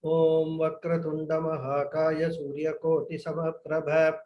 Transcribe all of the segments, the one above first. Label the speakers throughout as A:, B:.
A: Om Vakratunda Mahakaya Suryakoti Samaprabha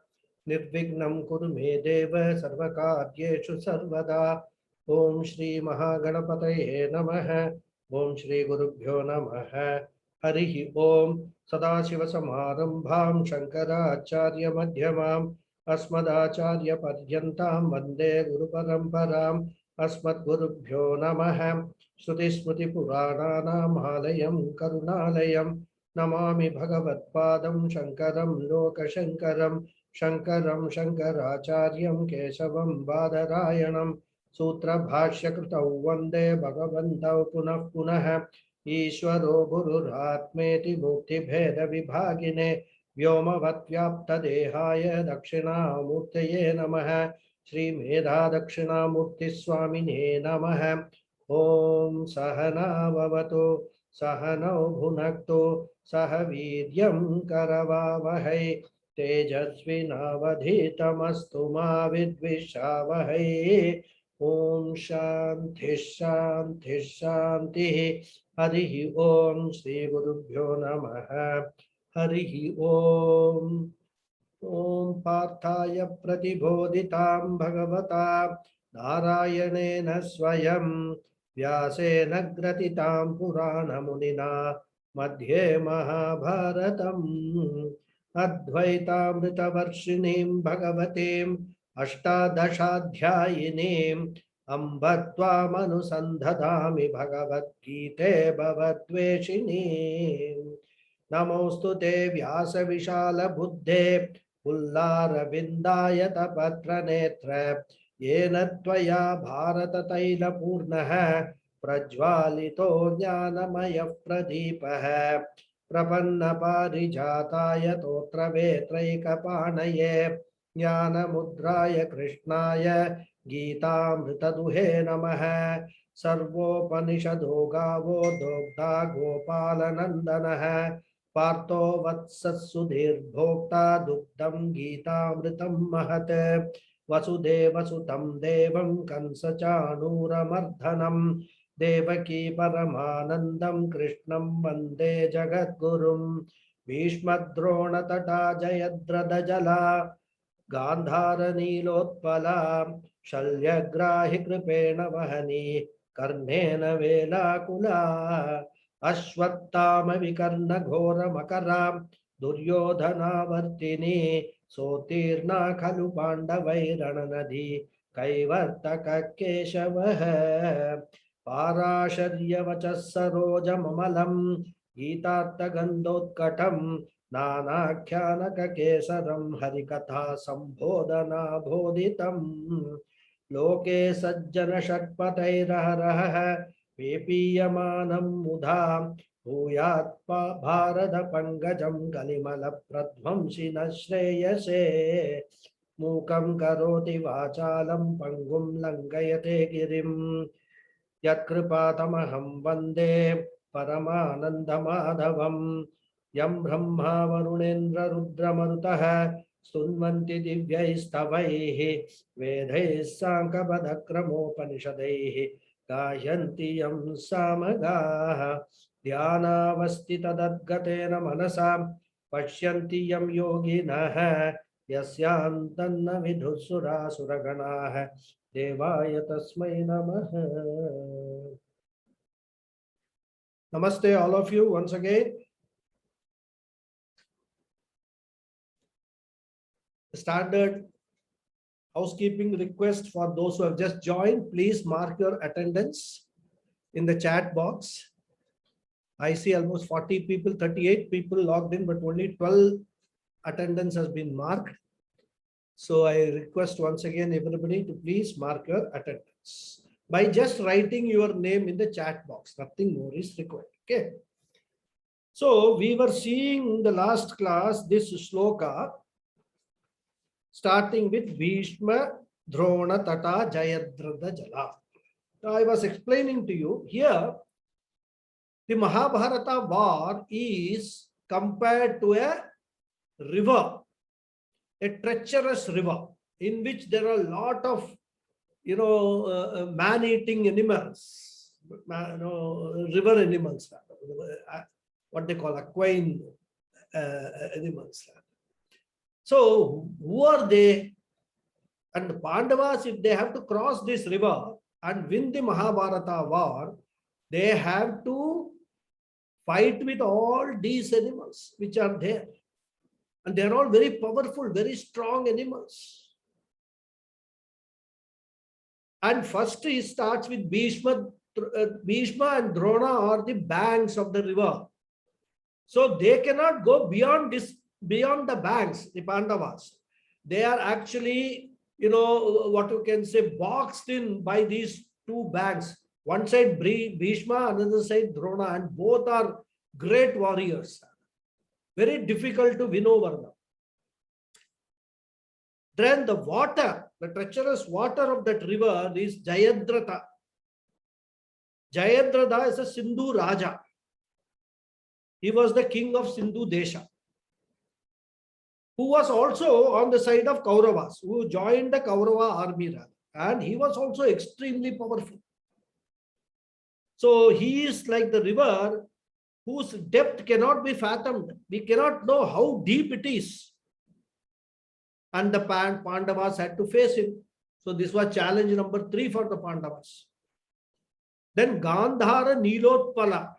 A: Nirvignam Kuru Me Deva Sarvakaryeshu Sarvada. Om Shri Mahaganapataye Namaha. Om Shri Gurubhyo Namaha. Harihi Om Sadashiva Samarambham Shankaracharya Madhyamam Asmadacharya Padyantam Vande Guru Paramparam Asmad Gurubhyo Namaha. Shruti Smriti Purananam Alayam Karunalayam Namami Bhagavatpadam Shankaram Lokashankaram Shankaram Shankaracharyam Keshavam Badarayanam Sutra Bhashyakritau Vande Bhagavantau Punah Punah Ishvaro Gururatmeti Mukti Bheda Vibhagine Vyomavatyapta Dehaya Dakshinamurtaye Namaha Shri Medha Dakshinamurti Swamine Namaha Om Sahana Vavato Sahano Bhunakto Sahavidyam Karavavahai Tejasvinavadhitamastu ma vidvishavahai. Om Shanti Shanti Shanti. Harihi Om Shri Gurubhyo Namaha. Harihi Om. Om Parthaya Pratibodhitam Bhagavata Narayanena Swayam Vyasena Gratitam Purana Munina Madhye Mahabharatam Advaita Varshinim Bhagavatim Ashtadashadhyayinim Ambatva Manusandhadami Bhagavad Gita Bhavatveshinim Namostu te Vyasa Vishala Buddhe Ullara Vindayata Patra Netra Yena Tvaya Bharata Taila Purnaha Prajvalito Jnanamaya Pradipaha Prapanna Parijataya Totra Vetraika Panaye Jnana Mudraya Krishnaya Gita Mritaduhe Namaha Sarvopanishado Gavo Dogda Gopala Nandanaha Partho Vatsasudhir Bhokta Duktam Gita Amritam Mahat Vasudeva Sutam Devam Kansachanura Mardhanam Devaki Paramanandam Krishnam Vande Jagadgurum Bhishmadrona Tata Jayadrada Jala Gandhara Nilotpala Shalyagrahi Kripena Vahani Karnena Velakula Ashwathama Vikarna Ghora Makaram Duryodhana Vartini Sotirna Khalu Pandavai Rananadi Kaivartaka Keshavaha Parasharya Vachas Saroja Mamalam Gitatta Gandotkatam Nanakyanaka Kesaram Harikatha Sambodhana Bodhitam Loke Sajjana Shatpatairaharaha Pepiyamanam Mudha Bhuyat Bharata Pangajam Kalimala Pradvamshina Shreyase Mukam Karoti Vachalam Pangum Langayate Girim Yatkripatamaham Vande Paramanandamadhavam Yam Brahma Varunendra Rudra Marutaha Stunvanti Divyaistavaihi Vedais Sankabadakramopanishadaihi Gayanti Yam Samagaha Dhyana Vastita Dadgatena Manasam Pashyanti Yam Yoginaha Yasyantanna Vidhusura Suraganaha Devaya Tasmai Namaha. Namaste all of you once again. Standard housekeeping request for those who have just joined. Please mark your attendance in the chat box. I see almost 40 people, 38 people logged in, but only 12 attendance has been marked. So I request once again everybody to please mark your attendance by just writing your name in the chat box. Nothing more is required. Okay. So we were seeing in the last class this shloka starting with Bhishma Drona Tata Jayadrata Jala. Now I was explaining to you here the Mahabharata war is compared to a river, a treacherous river in which there are a lot of man-eating animals, river animals. what they call equine animals. So who are they? And the Pandavas, if they have to cross this river and win the Mahabharata war, they have to fight with all these animals which are there. And they are all very powerful, very strong animals. And first he starts with Bhishma and Drona are the banks of the river. So they cannot go beyond the banks, the Pandavas. They are actually, what you can say, boxed in by these two banks. One side Bhishma, another side Drona, and both are great warriors. Very difficult to win over them. Then the water, the treacherous water of that river is Jayadratha. Jayadratha is a Sindhu Raja. He was the king of Sindhu Desha, who was also on the side of Kauravas, who joined the Kaurava army. And he was also extremely powerful. So he is like the river whose depth cannot be fathomed. We cannot know how deep it is. And the Pandavas had to face him. So this was challenge number 3 for the Pandavas. Then Gandhara Nilotpala.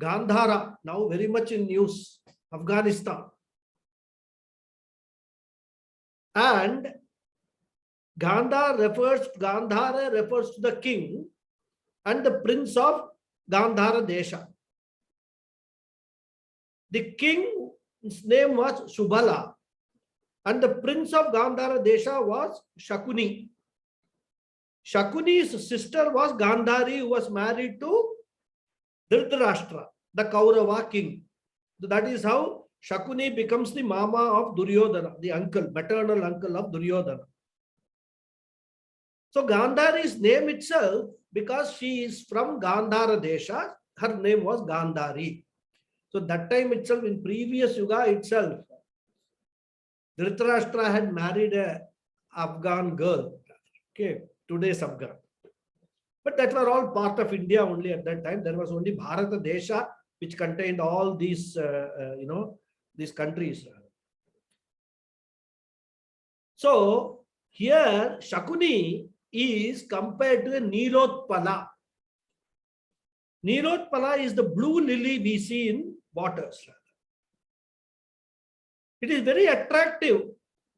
A: Gandhara, now very much in news, Afghanistan. And Gandhara refers to the king and the prince of Gandhara Desha. The king's name was Subala, and the prince of Gandhara Desha was Shakuni. Shakuni's sister was Gandhari, who was married to Dhritarashtra, the Kaurava king. So that is how Shakuni becomes the mama of Duryodhana, the uncle, maternal uncle of Duryodhana. So Gandhari's name itself, because she is from Gandhara Desha, her name was Gandhari. So that time itself, in previous Yuga itself, Dhritarashtra had married a Afghan girl. Okay, today's Afghan. But that were all part of India only at that time. There was only Bharata Desha, which contained all these, these countries. So here, Shakuni is compared to a Nilotpala. Nilotpala is the blue lily we see in waters. It is very attractive,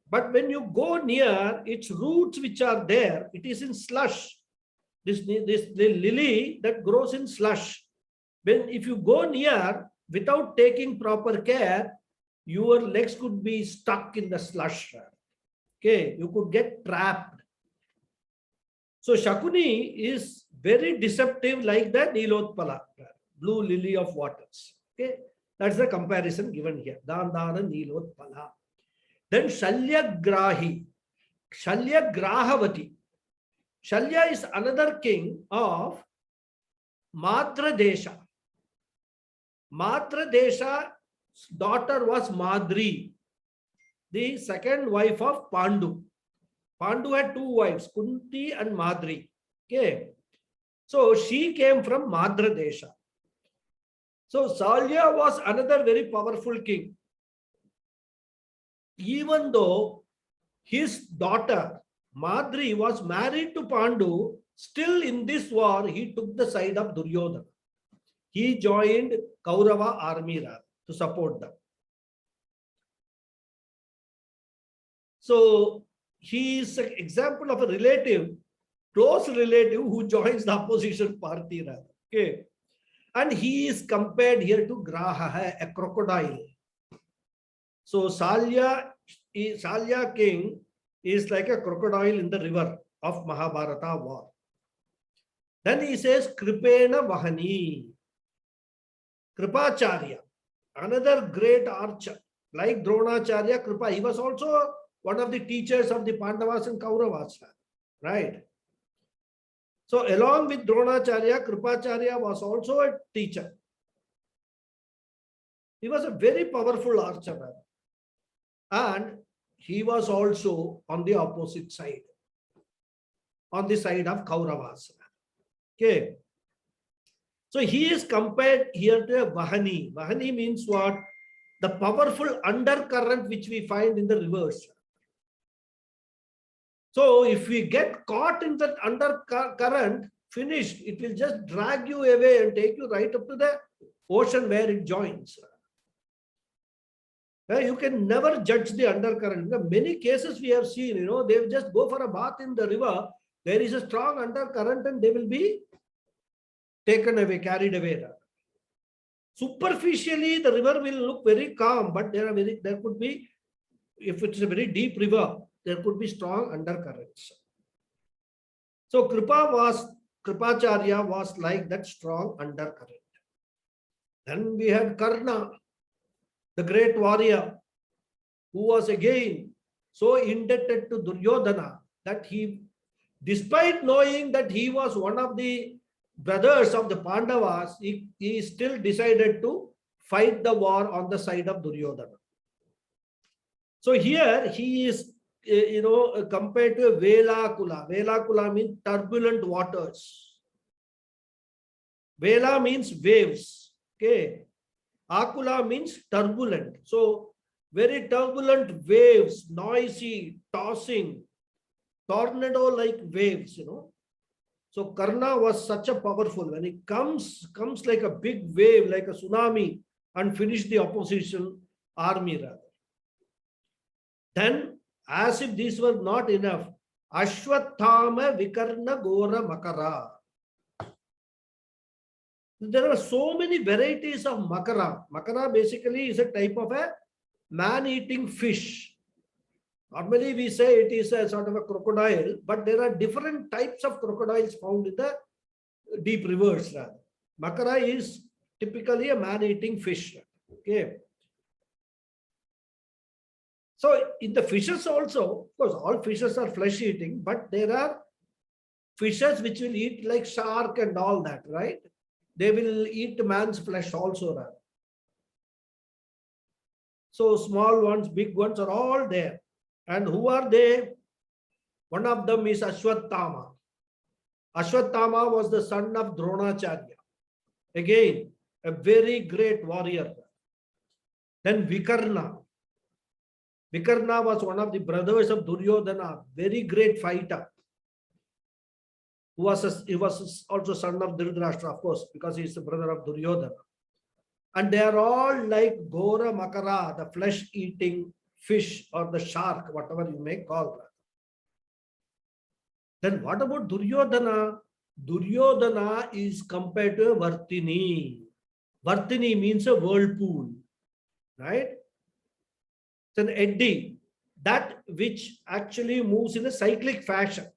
A: but when you go near its roots which are there, it is in slush. This lily that grows in slush. If you go near without taking proper care, your legs could be stuck in the slush. Okay, you could get trapped. So Shakuni is very deceptive, like the Nilotpala, blue lily of waters. Okay, that's the comparison given here. Gandhara Nilotpala. Then Shalyagrahi, Shalyagrahavati. Shalya is another king of Madra Desha. Madra Desha's daughter was Madri, the second wife of Pandu. Pandu had 2 wives, Kunti and Madri. Okay. So she came from Madra Desha. So Shalya was another very powerful king. Even though his daughter Madri was married to Pandu, still in this war he took the side of Duryodhana. He joined Kaurava army to support them. So he is an example of a relative, close relative who joins the opposition party. Okay. And he is compared here to Graha, a crocodile. So Shalya king is like a crocodile in the river of Mahabharata war. Then he says Kripena Vahani. Kripacharya, another great archer, like Dronacharya, Kripa. He was also one of the teachers of the Pandavas and Kauravas, right? So along with Dronacharya, Kripacharya was also a teacher. He was a very powerful archer. And he was also on the opposite side, on the side of Kauravas. Okay. So he is compared here to a Vahani. Vahani means what? The powerful undercurrent which we find in the rivers. So if we get caught in that undercurrent, finished, it will just drag you away and take you right up to the ocean where it joins. You can never judge the undercurrent. In many cases we have seen, they will just go for a bath in the river. There is a strong undercurrent and they will be taken away, carried away. Superficially, the river will look very calm, but there could be, if it's a very deep river, there could be strong undercurrents. So Kripacharya was like that strong undercurrent. Then we had Karna, the great warrior, who was again so indebted to Duryodhana that he, despite knowing that he was one of the brothers of the Pandavas, he still decided to fight the war on the side of Duryodhana. So here he is, compared to Velakula. Velakula means turbulent waters. Vela means waves. Okay. Akula means turbulent. So very turbulent waves, noisy, tossing, tornado-like waves, So Karna was such a powerful, when it comes like a big wave, like a tsunami, and finish the opposition army rather. Then, as if these were not enough, Ashwathama Vikarna Gora Makara. There are so many varieties of makara. Makara basically is a type of a man-eating fish. Normally we say it is a sort of a crocodile, but there are different types of crocodiles found in the deep rivers. Makara is typically a man-eating fish. Okay. So in the fishes also, of course, all fishes are flesh-eating, but there are fishes which will eat like shark and all that, right? They will eat man's flesh also. So small ones, big ones are all there. And who are they? One of them is Ashwathama. Ashwathama was the son of Dronacharya. Again, a very great warrior. Then Vikarna. Vikarna was one of the brothers of Duryodhana, very great fighter. He was also son of Dhritarashtra, of course, because he is the brother of Duryodhana. And they are all like Gora Makara, the flesh-eating fish or the shark, whatever you may call that. Then what about Duryodhana? Duryodhana is compared to a Vartini. Vartini means a whirlpool, right? It's an eddy, that which actually moves in a cyclic fashion.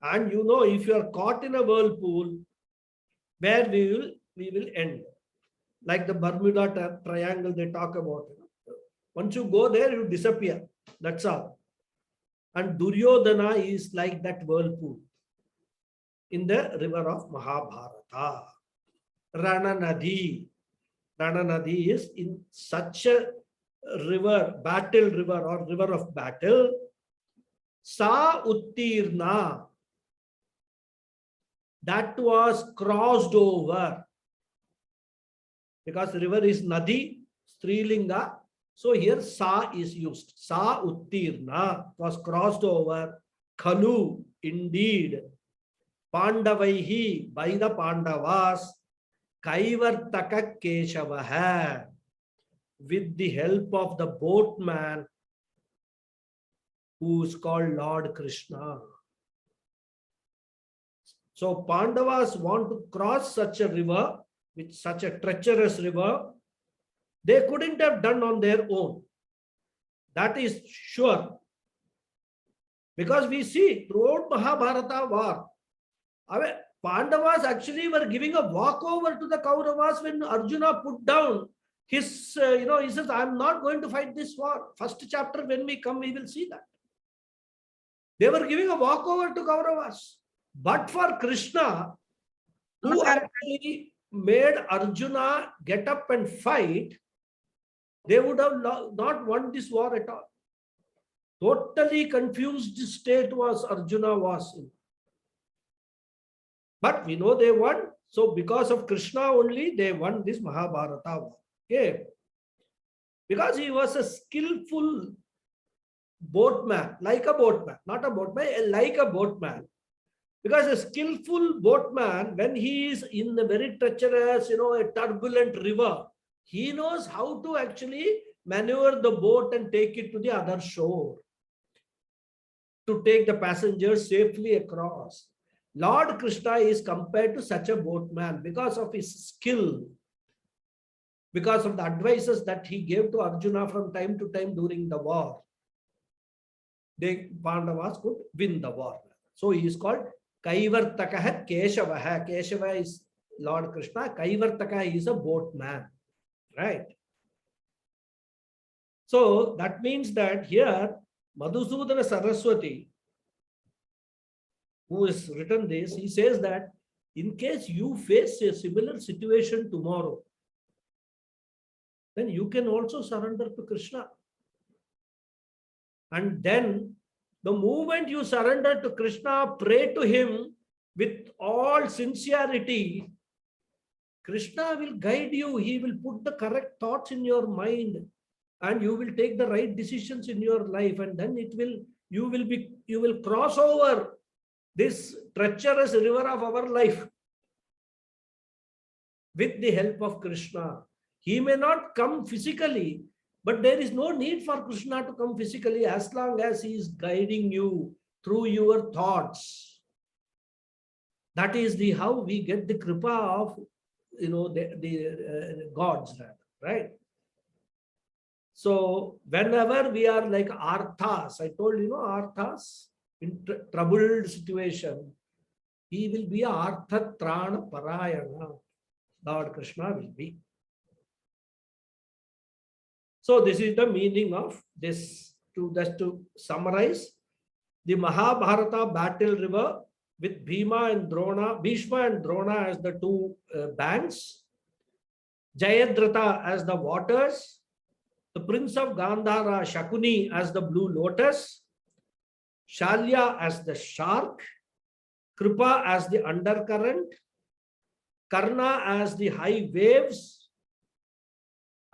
A: And if you are caught in a whirlpool, where we will end. Like the Bermuda Triangle they talk about. Once you go there, you disappear. That's all. And Duryodhana is like that whirlpool in the river of Mahabharata. Rananadi. Rananadi is in such a river, battle river or river of battle. Sa Uttirna. That was crossed over. Because the river is Nadi, Strilinga. So here Sa is used. Sa Uttirna was crossed over. Khalu, indeed. Pandavaihi, by the Pandavas. Kaivartaka Keshavaha. With the help of the boatman who is called Lord Krishna. So Pandavas want to cross such a river, with such a treacherous river, they couldn't have done on their own. That is sure. Because we see throughout Mahabharata war, Pandavas actually were giving a walkover to the Kauravas when Arjuna put down his, he says, I'm not going to fight this war. First chapter, when we come, we will see that. They were giving a walkover to Kauravas. But for Krishna, who actually made Arjuna get up and fight, they would have not won this war at all. Totally confused state was Arjuna was in. But we know they won. So because of Krishna only, they won this Mahabharata war. Okay. Because he was a skillful boatman, like a boatman, not a boatman, like a boatman. Because a skillful boatman, when he is in a very treacherous, a turbulent river, he knows how to actually maneuver the boat and take it to the other shore, to take the passengers safely across. Lord Krishna is compared to such a boatman because of his skill, because of the advices that he gave to Arjuna from time to time during the war. The Pandavas could win the war. So he is called Kaivartakaha Keshavaha. Keshava is Lord Krishna. Kaivartaka is a boatman. Right? So that means that here Madhusudana Saraswati, who has written this, he says that in case you face a similar situation tomorrow, then you can also surrender to Krishna. And then the moment you surrender to Krishna, pray to him with all sincerity, Krishna will guide you. He will put the correct thoughts in your mind and you will take the right decisions in your life. And then you will cross over this treacherous river of our life with the help of Krishna. He may not come physically, but there is no need for Krishna to come physically as long as he is guiding you through your thoughts. That is how we get the kripa of the gods, right? So whenever we are like arthas, I told arthas in troubled situation, he will be artha trana parayana. Lord Krishna will be. So this is the meaning of this. Just to summarize, the Mahabharata battle river with Bhishma and Drona as the two banks, Jayadratha as the waters, the prince of Gandhara Shakuni as the blue lotus, Shalya as the shark, Kripa as the undercurrent, Karna as the high waves,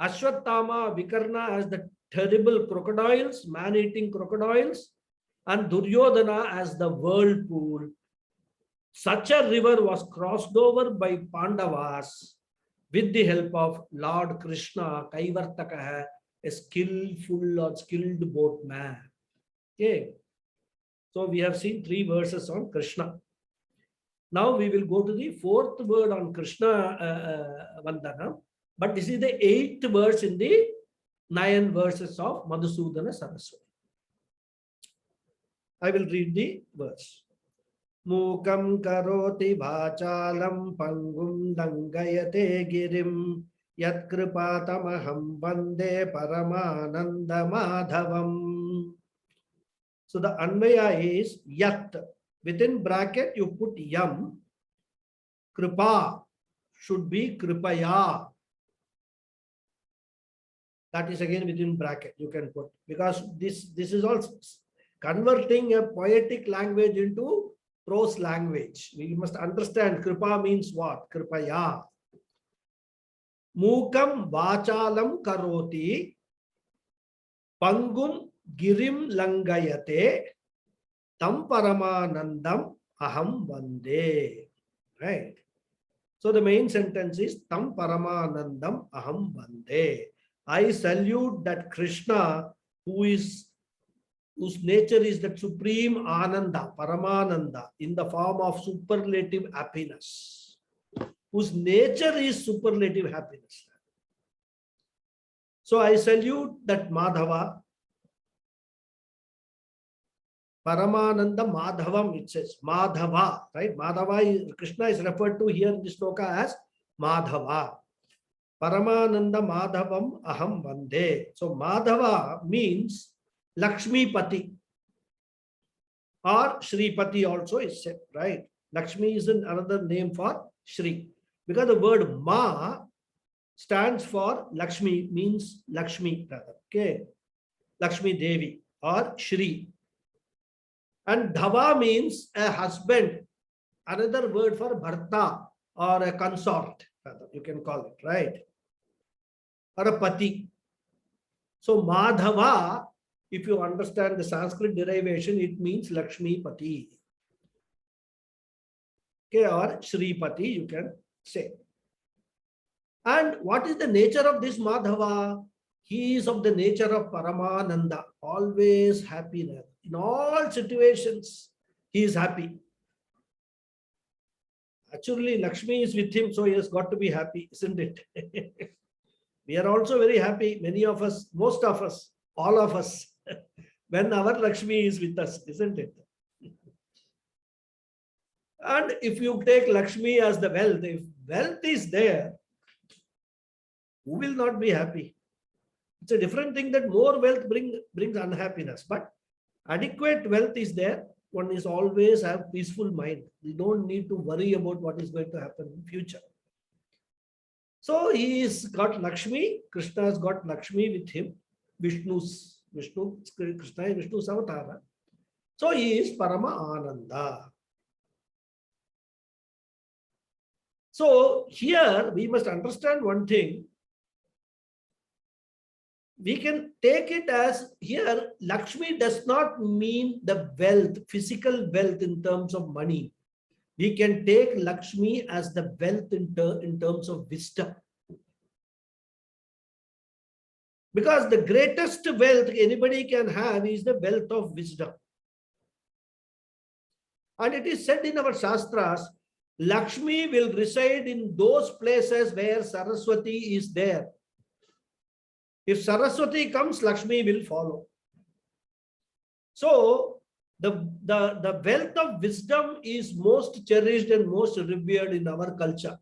A: Ashwathama, Vikarna as the terrible crocodiles, man-eating crocodiles, and Duryodhana as the whirlpool. Such a river was crossed over by Pandavas with the help of Lord Krishna, Kaivartakaha, a skillful or skilled boatman. Okay. So we have seen 3 verses on Krishna. Now we will go to the 4th word on Krishna Vandana. But this is the 8th verse in the 9 verses of Madhusudana Saraswati. I will read the verse. Mukam karoti bhachalam pangum dangayate girim yat kripatamaham vande paramananda madhavam. So the Anvaya is yat. Within bracket you put yam. Kripa should be kripaya. That is again within bracket you can put, because this is also converting a poetic language into prose language. We must understand kripa means what? Kripaya. Mukam vachalam karoti pangum girim langayate tam paramanandam aham vande. Right. So the main sentence is tam paramanandam aham vande. I salute that Krishna whose nature is that supreme ananda, paramananda, in the form of superlative happiness. Whose nature is superlative happiness. So I salute that Madhava, Paramananda Madhavam, it says Madhava, right? Madhava, Krishna is referred to here in this sloka as Madhava. Paramananda Madhavam Aham Vande. So Madhava means Lakshmi Pati or Shripati also is said, right? Lakshmi is another name for Shri. Because the word Ma stands for Lakshmi, means Lakshmi, okay? Lakshmi Devi or Shri. And Dhava means a husband, another word for Bharta. or a consort, rather, you can call it, right? Or a pati. So Madhava, if you understand the Sanskrit derivation, it means Lakshmi Pati. Okay, or Shripati, you can say. And what is the nature of this Madhava? He is of the nature of Paramananda, always happy. In all situations, he is happy. Actually, Lakshmi is with him, so he has got to be happy, isn't it? We are also very happy, many of us, most of us, all of us, when our Lakshmi is with us, isn't it? And if you take Lakshmi as the wealth, if wealth is there, who will not be happy? It's a different thing that more wealth brings unhappiness, but adequate wealth is there. One is always have peaceful mind. We don't need to worry about what is going to happen in future. So he's got Lakshmi, Krishna has got Lakshmi with him, Krishna is Vishnu's avatar. So he is Parama Ananda. So here we must understand one thing. We can take it as here, Lakshmi does not mean the wealth, physical wealth in terms of money. We can take Lakshmi as the wealth in terms of wisdom. Because the greatest wealth anybody can have is the wealth of wisdom. And it is said in our Shastras, Lakshmi will reside in those places where Saraswati is there. If Saraswati comes, Lakshmi will follow. So the wealth of wisdom is most cherished and most revered in our culture.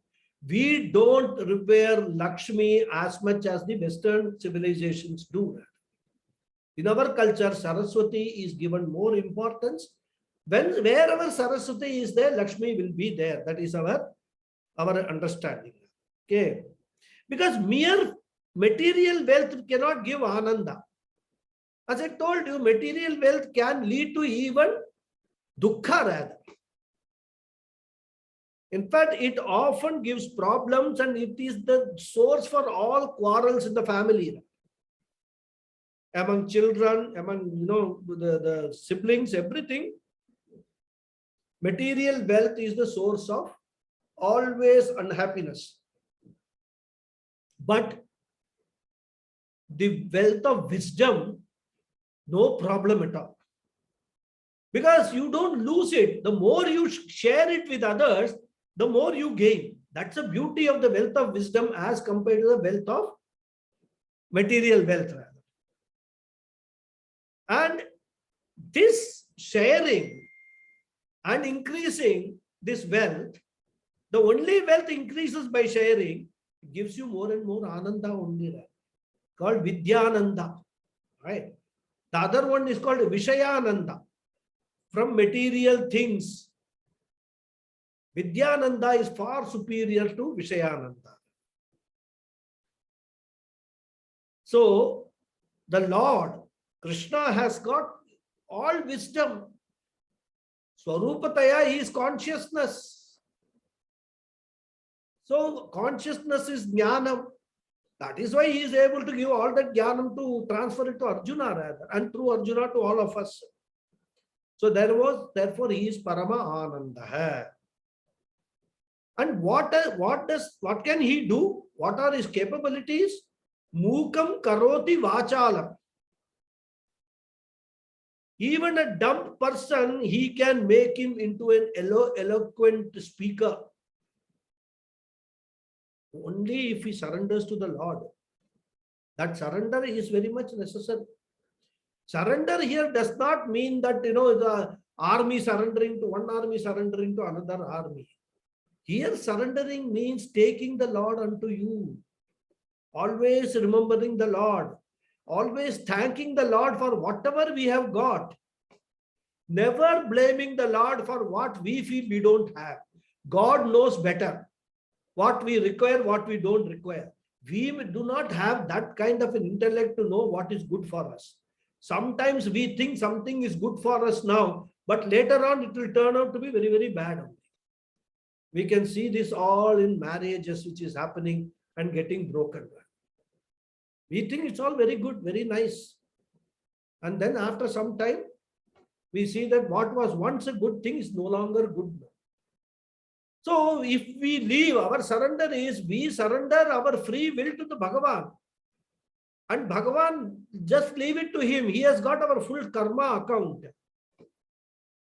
A: We don't revere Lakshmi as much as the Western civilizations do. In our culture, Saraswati is given more importance. Wherever Saraswati is there, Lakshmi will be there. That is our understanding. Okay. Because mere material wealth cannot give Ananda. As I told you, material wealth can lead to even dukkha rather. In fact, it often gives problems and it is the source for all quarrels in the family. Among children, among the siblings, everything. Material wealth is the source of always unhappiness. But the wealth of wisdom, no problem at all. Because you don't lose it. The more you share it with others, the more you gain. That's the beauty of the wealth of wisdom as compared to the wealth of material wealth. And this sharing and increasing this wealth, the only wealth increases by sharing, gives you more and more ananda only, called Vidyananda. Right? The other one is called Vishayananda, from material things. Vidyananda is far superior to Vishayananda. So, the Lord, Krishna has got all wisdom. Swarupataya is consciousness. So, consciousness is Nyanam. That is why he is able to give all that Jnanam to transfer it to Arjuna rather, and through Arjuna to all of us. So, therefore he is Parama Ananda. And what can he do? What are his capabilities? Mukam karoti vachalam. Even a dumb person, he can make him into an eloquent speaker. Only if he surrenders to the Lord. That surrender is very much necessary. Surrender here does not mean that, the army surrendering to one army, surrendering to another army. Here surrendering means taking the Lord unto you. Always remembering the Lord. Always thanking the Lord for whatever we have got. Never blaming the Lord for what we feel we don't have. God knows better what we require, what we don't require. We do not have that kind of an intellect to know what is good for us. Sometimes we think something is good for us now, but later on it will turn out to be very, very bad. We can see this all in marriages which is happening and getting broken. We think it's all very good, very nice. And then after some time, we see that what was once a good thing is no longer good. So if we leave, our surrender is we surrender our free will to the Bhagavan. And Bhagavan, just leave it to him. He has got our full karma account.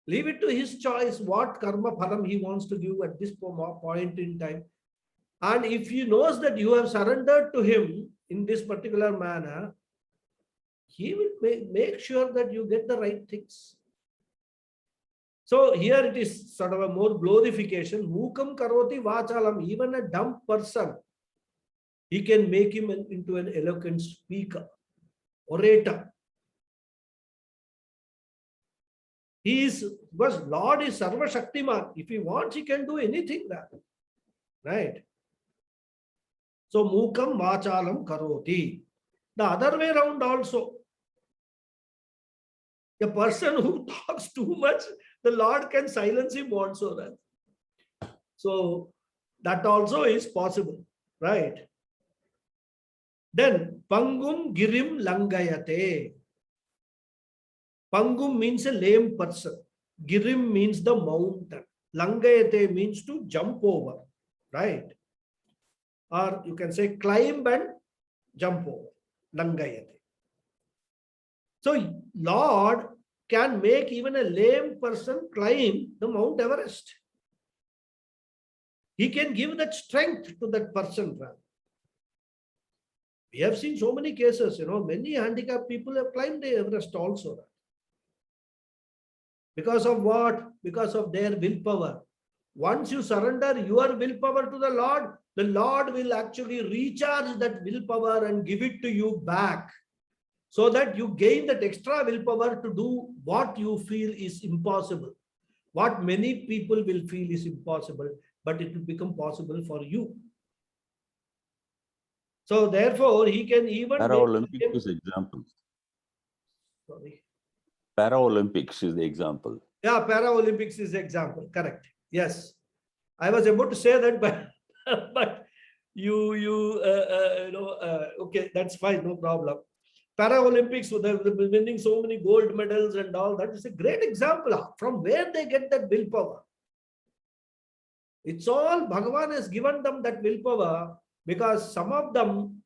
A: Leave it to his choice what karma phalam he wants to give at this point in time. And if he knows that you have surrendered to him in this particular manner, he will make sure that you get the right things. So here it is sort of a more glorification. Mukam karoti vachalam. Even a dumb person, he can make him into an eloquent speaker, orator. He is, because Lord is Sarva Shaktiman. If he wants, he can do anything that. Right? So Mukam vachalam karoti. The other way around also. A person who talks too much, the Lord can silence him also. Right? So that also is possible. Right? Then Pangum Girim Langayate. Pangum means a lame person. Girim means the mountain. Langayate means to jump over. Right? Or you can say climb and jump over. Langayate. So Lord can make even a lame person climb the Mount Everest. He can give that strength to that person. We have seen so many cases, many handicapped people have climbed the Everest also. Because of what? Because of their willpower. Once you surrender your willpower to the Lord will actually recharge that willpower and give it to you back. So that you gain that extra willpower to do what you feel is impossible. What many people will feel is impossible, but it will become possible for you. So therefore, he can even...
B: Paralympics is example.
A: Sorry.
B: Paralympics is the example.
A: Yeah, Paralympics is the example. Correct. Yes. I was about to say that, but, but okay, that's fine. No problem. Paralympics, they're winning so many gold medals and all. That is a great example from where they get that willpower. It's all Bhagavan has given them that willpower, because some of them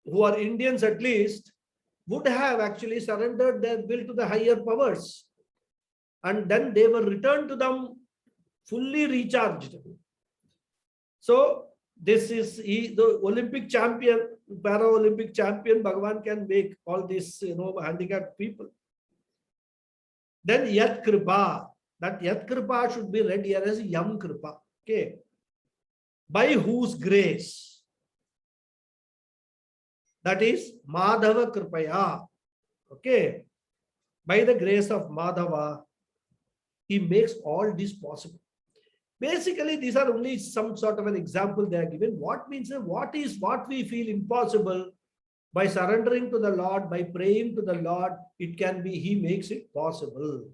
A: who are Indians at least would have actually surrendered their will to the higher powers, and then they were returned to them fully recharged. So this is the Olympic champion, Para-Olympic champion. Bhagavan can make all these handicapped people. Then Yat Kripa. That Yat Kripa should be read here as Yam Kripa. Okay. By whose grace? That is Madhava Kripaya. Okay. By the grace of Madhava, he makes all this possible. Basically, these are only some sort of an example they are given. What means what is what we feel impossible, by surrendering to the Lord, by praying to the Lord, it can be, he makes it possible.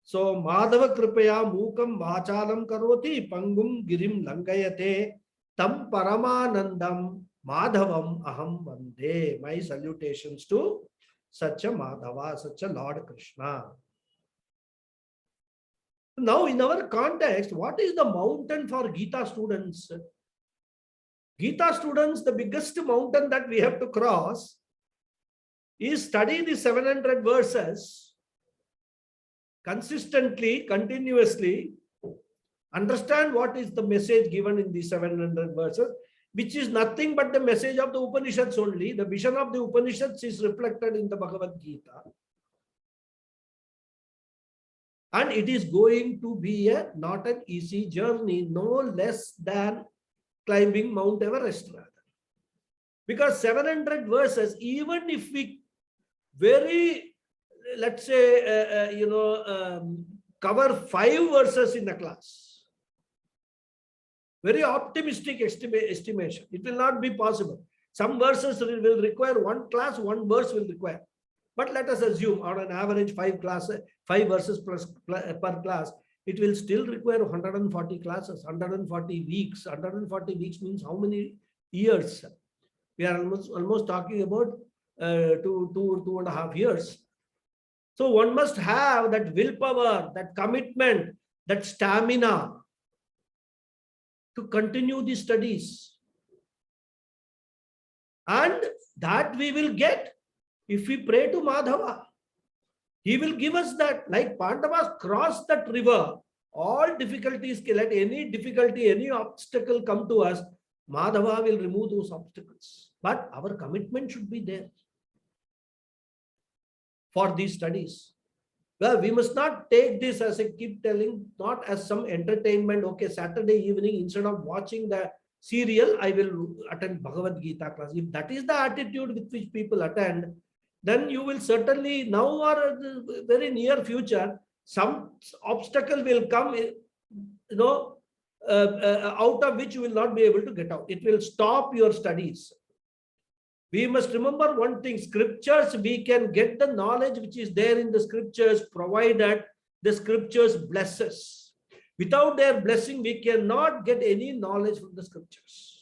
A: So Madhava Kripaya Mukam Vachalam Karoti Pangum Girim Langayate Tam Paramanandam Madhavam Aham Vande. My salutations to such a Madhava, such a Lord Krishna. Now, in our context, what is the mountain for Gita students? Gita students, the biggest mountain that we have to cross is study the 700 verses consistently, continuously, understand what is the message given in the 700 verses, which is nothing but the message of the Upanishads only. The vision of the Upanishads is reflected in the Bhagavad Gita. And it is going to be not an easy journey, no less than climbing Mount Everest rather. Because 700 verses, even if we let's say, cover 5 verses in the class, very optimistic estimation, it will not be possible. Some verses will require one class, one verse will require. But let us assume on an average 5 verses per class. it will still require 140 classes, 140 weeks. 140 weeks means how many years? We are almost talking about 2.5 years. So one must have that willpower, that commitment, that stamina to continue the studies. And that we will get if we pray to Madhava. He will give us that, like Pandavas cross that river. All difficulties, let any difficulty, any obstacle come to us, Madhava will remove those obstacles. But our commitment should be there for these studies. Well, we must not take this, as I keep telling, not as some entertainment. Okay, Saturday evening, instead of watching the serial, I will attend Bhagavad Gita class. If that is the attitude with which people attend, then you will certainly, now or very near future, some obstacle will come, out of which you will not be able to get out. It will stop your studies. We must remember one thing, scriptures, we can get the knowledge which is there in the scriptures, provided the scriptures bless us. Without their blessing, we cannot get any knowledge from the scriptures.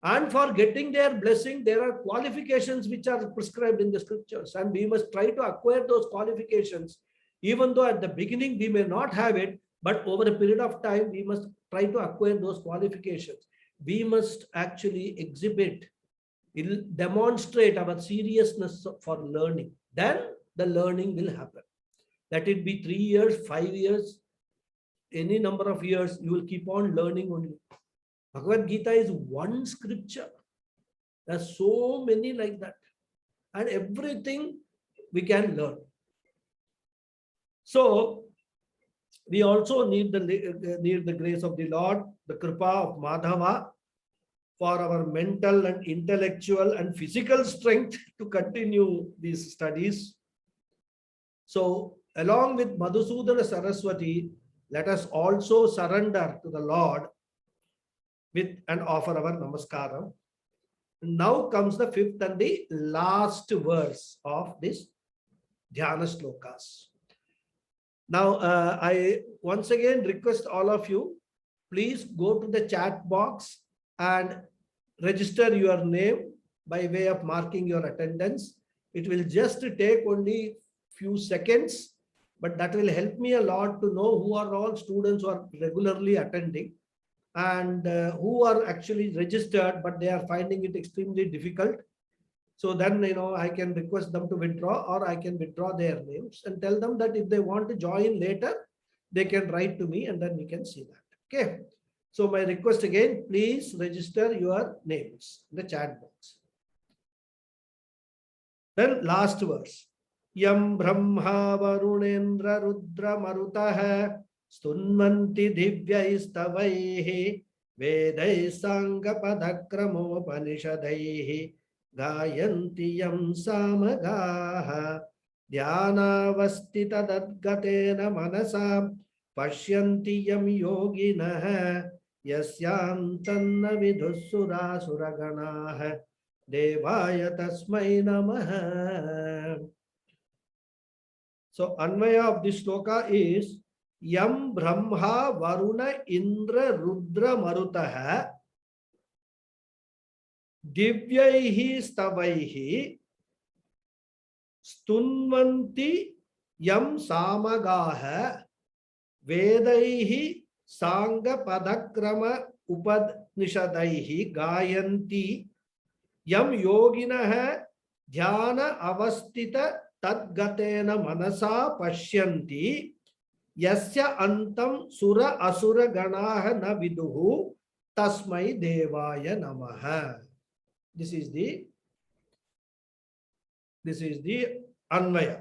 A: And for getting their blessing, there are qualifications which are prescribed in the scriptures, and we must try to acquire those qualifications, even though at the beginning we may not have it, but over a period of time, we must try to acquire those qualifications. We must actually exhibit, demonstrate our seriousness for learning. Then the learning will happen. Let it be 3 years, 5 years, any number of years, you will keep on learning only. Bhagavad Gita is one scripture. There are so many like that. And everything we can learn. So, we also need the grace of the Lord, the Kripa of Madhava, for our mental and intellectual and physical strength to continue these studies. So, along with Madhusudana Saraswati, let us also surrender to the Lord with and offer our namaskaram. Now comes the fifth and the last verse of this Dhyana Slokas. Now, I once again request all of you, please go to the chat box and register your name by way of marking your attendance. It will just take only few seconds, but that will help me a lot to know who are all students who are regularly attending and who are actually registered, but they are finding it extremely difficult. So then, I can request them to withdraw, or I can withdraw their names and tell them that if they want to join later, they can write to me and then we can see that. Okay. So my request again, please register your names in the chat box. Then last verse. Yam Brahma Varunendra Rudra Marutah Stunmanti Divyaistavaihi Vedai Sangapadhakramo Panishadaihi Gayanti Yam Samagaha Dhyanavastita Dadgatena Manasa Pashyanti Yam Yoginah Yasyantanna Vidhussura Suraganah Devaya Tasmai Namaha. So, Anvaya of this sloka is Yam Brahma Varuna Indra Rudra Marutaha Divyaihi Stavaihi Stunvanti Yam Samagaha Vedaihi Sanga Padakrama Upanishadaihi Gayanti Yam Yoginah Dhyana Avastita Tadgatena Manasa Pashyanti Yasya Antam Sura Asura Ganaha Na Viduhu Tasmai Devaya Namaha. This is the Anvaya.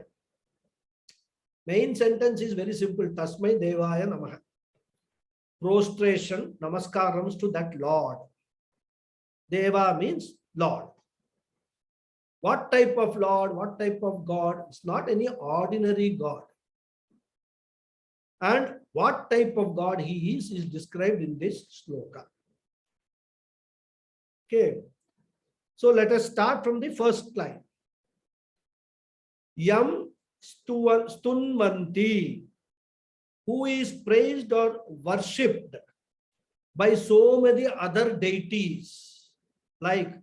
A: Main sentence is very simple. Tasmai Devaya Namaha. Prostration, namaskarams to that Lord. Deva means Lord. What type of Lord? What type of God? It's not any ordinary God. And what type of God he is described in this sloka. Okay. So let us start from the first line. Yam Stunvanti. who is praised or worshipped by so many other deities like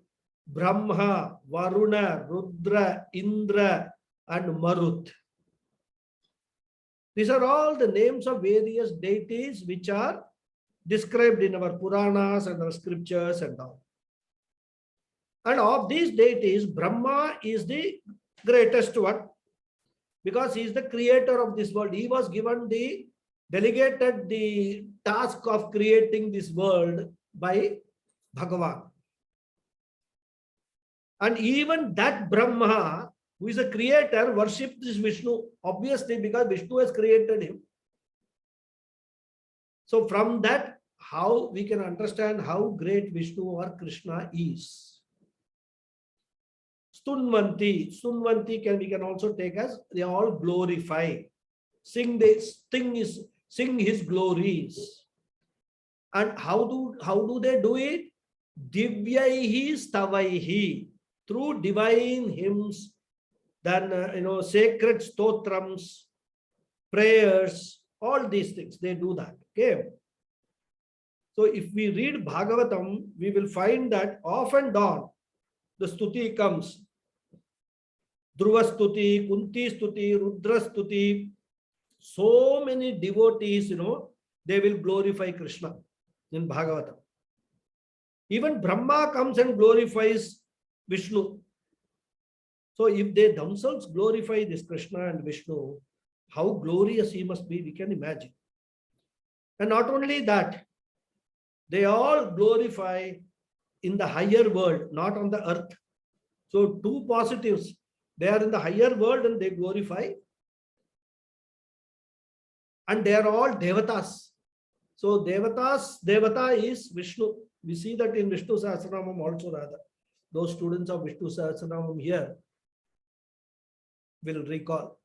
A: Brahma, Varuna, Rudra, Indra, and Marut. These are all the names of various deities which are described in our Puranas and our scriptures and all. And of these deities, Brahma is the greatest one because he is the creator of this world. He was given delegated the task of creating this world by Bhagawad. And even that Brahma, who is a creator, worships this Vishnu, obviously because Vishnu has created him. So from that, how we can understand how great Vishnu or Krishna is. Stunvanti we can also take as they all glorify, sing his glories. And how do they do it? Divyaihi stavaihi, through divine hymns, then sacred stotrams, prayers, all these things they do that. Okay. So if we read Bhagavatam, we will find that off and on the stuti comes. Dhruva stuti, Kunti stuti, Rudra stuti. So many devotees, they will glorify Krishna in Bhagavatam. Even Brahma comes and glorifies Vishnu. So if they themselves glorify this Krishna and Vishnu, how glorious he must be, we can imagine. And not only that, they all glorify in the higher world, not on the earth. So two positives. They are in the higher world and they glorify. And they are all devatas. So devata is Vishnu. We see that in Vishnu Sahasranamam also rather. Those students of Vishnu Sahasranamam here will recall.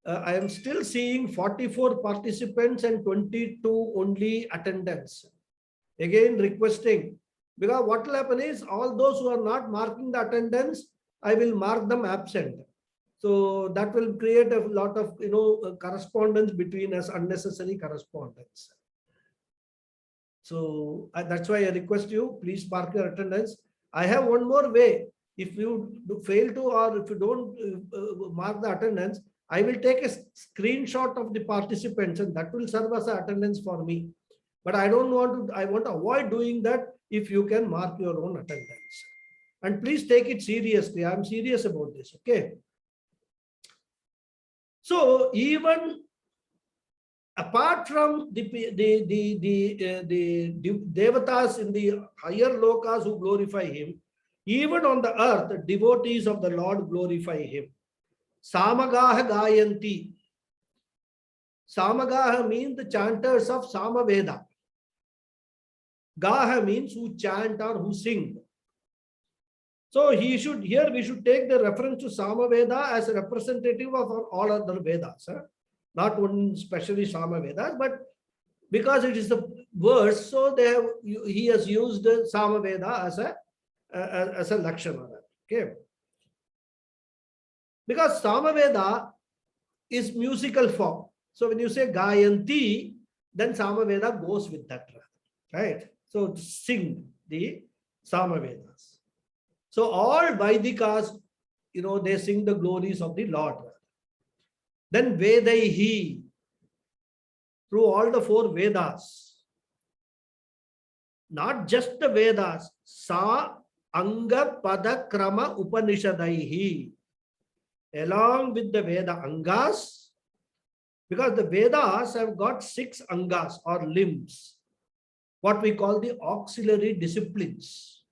A: I am still seeing 44 participants and 22 only attendance. Again requesting, because what will happen is all those who are not marking the attendance, I will mark them absent. So that will create a lot of correspondence between us, unnecessary correspondence. So that's why I request you, please mark your attendance. I have one more way. If you fail to, or if you don't mark the attendance, I will take a screenshot of the participants and that will serve as attendance for me. But I don't want to, I want to avoid doing that if you can mark your own attendance. And please take it seriously. I'm serious about this. Okay. So even apart from the devatas in the higher lokas who glorify him, even on the earth, the devotees of the Lord glorify him. Samagaha gayanti. Samagaha means the chanters of Samaveda. Gaha means who chant or who sing. So we should take the reference to Samaveda as a representative of all other Vedas. Not only especially Samavedas, but because it is the verse, so he has used Samaveda as a Lakshana. Okay. Because Samaveda is musical form. So when you say Gayanti, then Samaveda goes with that. Right? So sing the Samavedas. So all Vaidikas, they sing the glories of the Lord. Then Vedaihi, through all the 4 Vedas. Not just the Vedas, Sa Anga Pada Krama Upanishadaihi. Along with the Veda Angas, because the Vedas have got 6 Angas or limbs, what we call the auxiliary disciplines.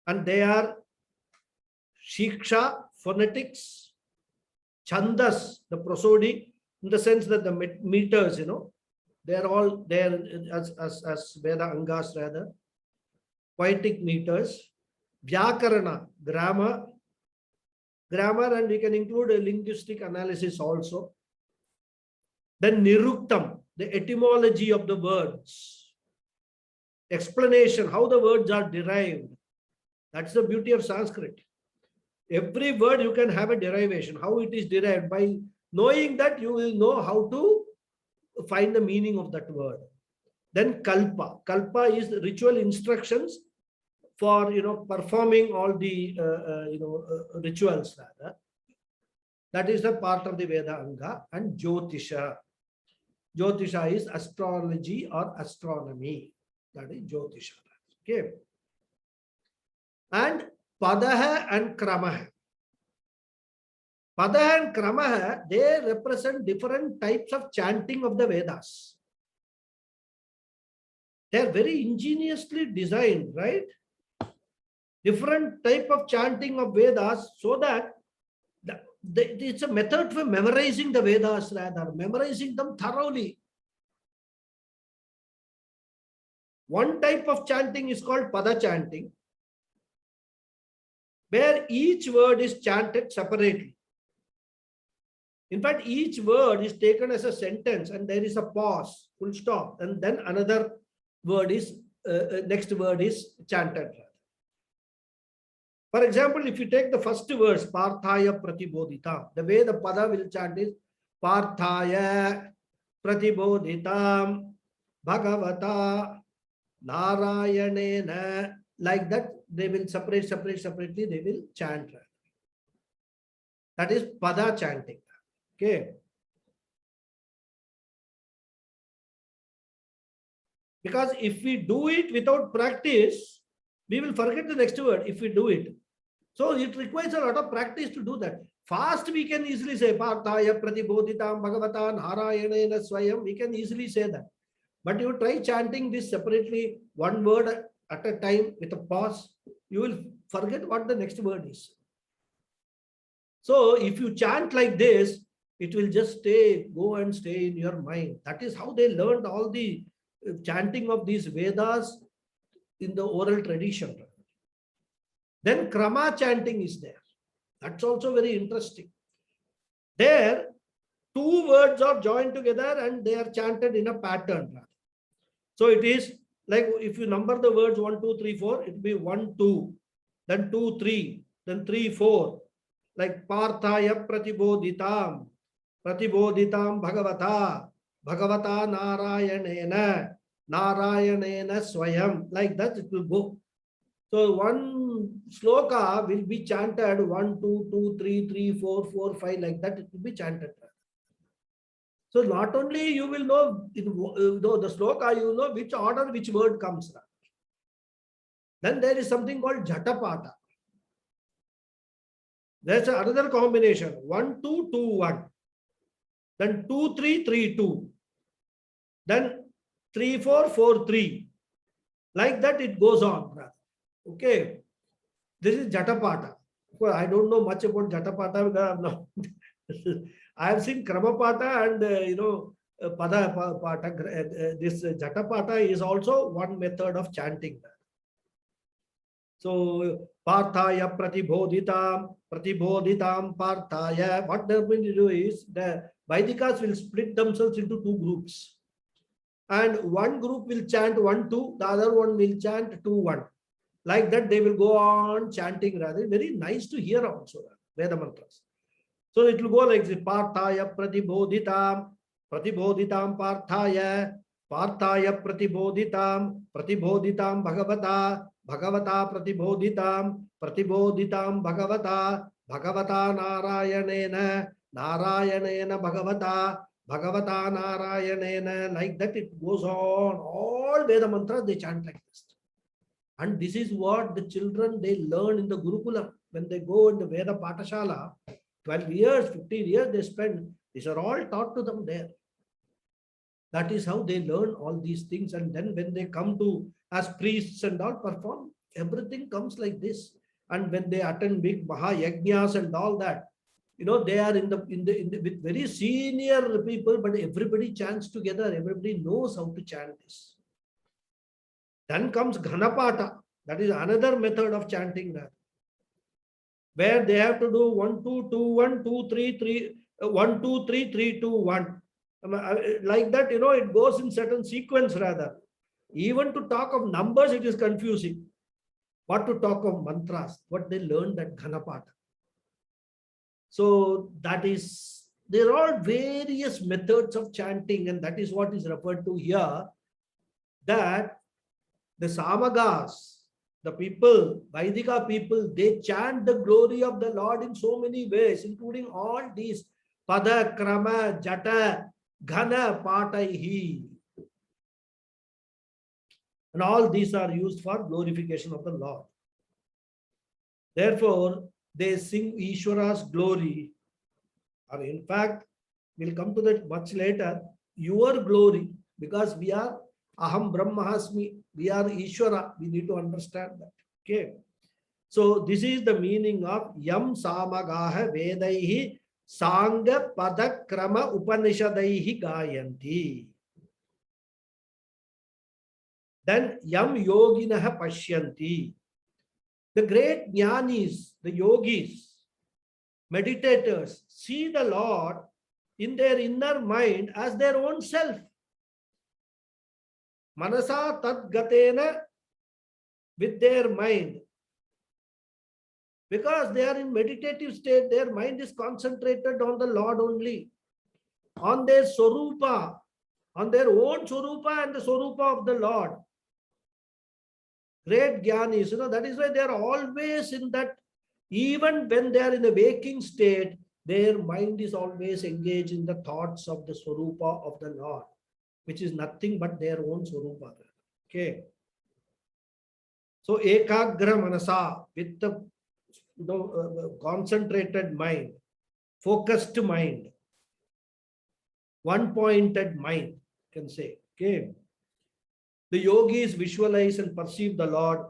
A: And they are Shiksha, phonetics, Chandas, the prosody, in the sense that the meters, they are all there as Veda Angas rather. Poetic meters, Vyakarana, grammar, and we can include a linguistic analysis also. Then Niruktam, the etymology of the words. Explanation, how the words are derived. That's the beauty of Sanskrit. Every word you can have a derivation, how it is derived by Knowing that, you will know how to find the meaning of that word. Then kalpa. Kalpa is ritual instructions for performing all the rituals rather. That is a part of the Veda Anga. And Jyotisha. Jyotisha is astrology or astronomy. That is Jyotisha. Okay. And Padaha and Kramaha. Padaha and Kramaha, they represent different types of chanting of the Vedas. They are very ingeniously designed, right? Different type of chanting of Vedas, so that it's a method for memorizing the Vedas rather, memorizing them thoroughly. One type of chanting is called Pada chanting, where each word is chanted separately. In fact, each word is taken as a sentence and there is a pause, full stop, and then another word is, next word is chanted. For example, if you take the first verse, Parthaya Pratibodhita, the way the Pada will chant is Parthaya Pratibodhitam Bhagavata Narayanena. Like that, they will separately, they will chant. That is Pada chanting. Okay. Because if we do it without practice, we will forget the next word if we do it. So it requires a lot of practice to do that. Fast we can easily say Parthaya Pratibodhitam Bhagavata Narayanena Swayam. We can easily say that. But you try chanting this separately, one word at a time with a pause, you will forget what the next word is. So if you chant like this, it will just go and stay in your mind. That is how they learned all the chanting of these Vedas in the oral tradition. Then Krama chanting is there. That's also very interesting. There, two words are joined together and they are chanted in a pattern. So it is like if you number the words 1, 2, 3, 4, it will be 1, 2, then 2, 3, then 3, 4. Like Parthaya Pratibodhitam, Pratibodhitam Bhagavata, Bhagavata Narayanena, Narayanena Swayam. Like that it will go. So one sloka will be chanted 1, 2, 2, 3, 3, 4, 4, 5, like that it will be chanted. So not only you will know the sloka, you will know which order, which word comes. Then there is something called Jatapata. There's another combination, 1, 2, 2, 1. Then 2, 3, 3, 2. Then 3, 4, 4, 3. Like that it goes on. Okay. This is Jatapata. Well, I don't know much about Jatapata because I have seen Kramapata and Pada Pata. This Jatapata is also one method of chanting. So Parthaya Pratibodhitam, Pratibodhitam Parthaya. What they're going to do is the Vaidikas will split themselves into two groups. And one group will chant 1, 2, the other one will chant 2, 1. Like that, they will go on chanting rather. Very nice to hear also, Veda mantras. So it will go like this: Parthaya Pratibodhitam, Pratibodhitam Parthaya, Parthaya Pratibodhitam, Pratibodhitam Bhagavata, Bhagavata Pratibodhitam, Pratibodhitam Bhagavata, Bhagavata Narayanena, Narayanena Bhagavata, Bhagavata Narayanena. Like that it goes on. All Veda mantras they chant like this. And this is what the children, they learn in the Gurukula. When they go in the Veda Patashala, 12 years, 15 years they spend. These are all taught to them there. That is how they learn all these things. And then when they come to, as priests and all perform, everything comes like this. And when they attend big Mahayagnyas and all that, they are with very senior people, but everybody chants together. Everybody knows how to chant this. Then comes Ganapathy. That is another method of chanting that, where they have to do 1, 2, 2, 1, 2, 3, 3, 1, 2, 3, 3, 2, 1. Like that, it goes in certain sequence rather. Even to talk of numbers, it is confusing. What to talk of mantras, what they learned at Ganapathy. So that is there are various methods of chanting, and that is what is referred to here, that the Samagas, the people, Vaidika people, they chant the glory of the Lord in so many ways, including all these Pada, Krama, Jata, Ghana, Pataihi. And all these are used for glorification of the Lord. Therefore, they sing Ishwara's glory, or in fact, we'll come to that much later, your glory, because we are Aham Brahmasmi, we are Ishwara, we need to understand that. Okay. So this is the meaning of Yam Samagaha Vedaihi Sangha Padakrama Upanishadaihi Gayanti. Then Yam Yoginaha Pashyanti. The great jnanis, the yogis, meditators, see the Lord in their inner mind as their own self. Manasa Tadgatena, with their mind. Because they are in meditative state, their mind is concentrated on the Lord only, on their Swarupa, on their own Swarupa and the Swarupa of the Lord. Great Jnanis, that is why they are always in that, even when they are in a waking state, their mind is always engaged in the thoughts of the Swarupa of the Lord, which is nothing but their own Swarupa. Okay. So, Ekagra Manasa, with the concentrated mind, focused mind, one-pointed mind, you can say. Okay. The yogis visualize and perceive the Lord,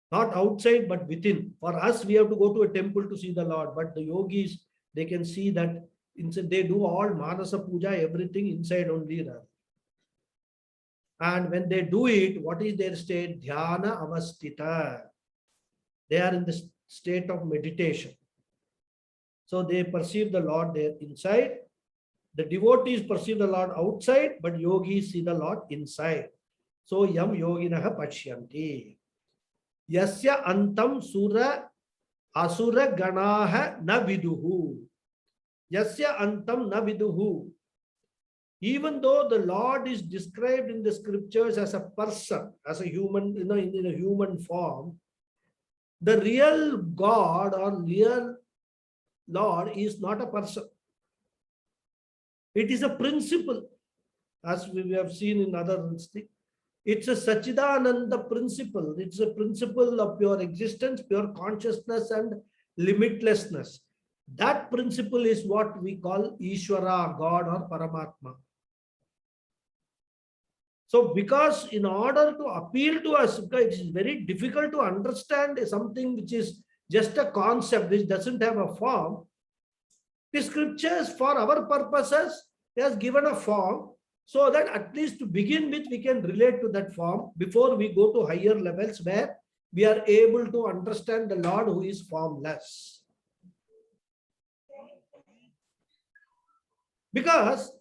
A: not outside but within. For us, we have to go to a temple to see the Lord, but the yogis, they can see that inside, they do all Manasa Puja, everything inside only. And when they do it, what is their state? Dhyana Avastita. They are in the state of meditation. So they perceive the Lord there inside. The devotees perceive the Lord outside, but yogis see the Lord inside. So Yam Yoginaha Pashyanti. Yasya Antam Sura Asura Ganaha Na Viduhu. Yasya Antam Na Viduhu. Even though the Lord is described in the scriptures as a person, as a human, in a human form, the real God or real Lord is not a person. It is a principle, as we have seen in other things. It's a Sachidananda principle. It's a principle of pure existence, pure consciousness, and limitlessness. That principle is what we call Ishwara, God or Paramatma. So, because in order to appeal to us, it is very difficult to understand something which is just a concept, which doesn't have a form. The scriptures, for our purposes, has given a form, so that at least to begin with, we can relate to that form before we go to higher levels where we are able to understand the Lord who is formless. Because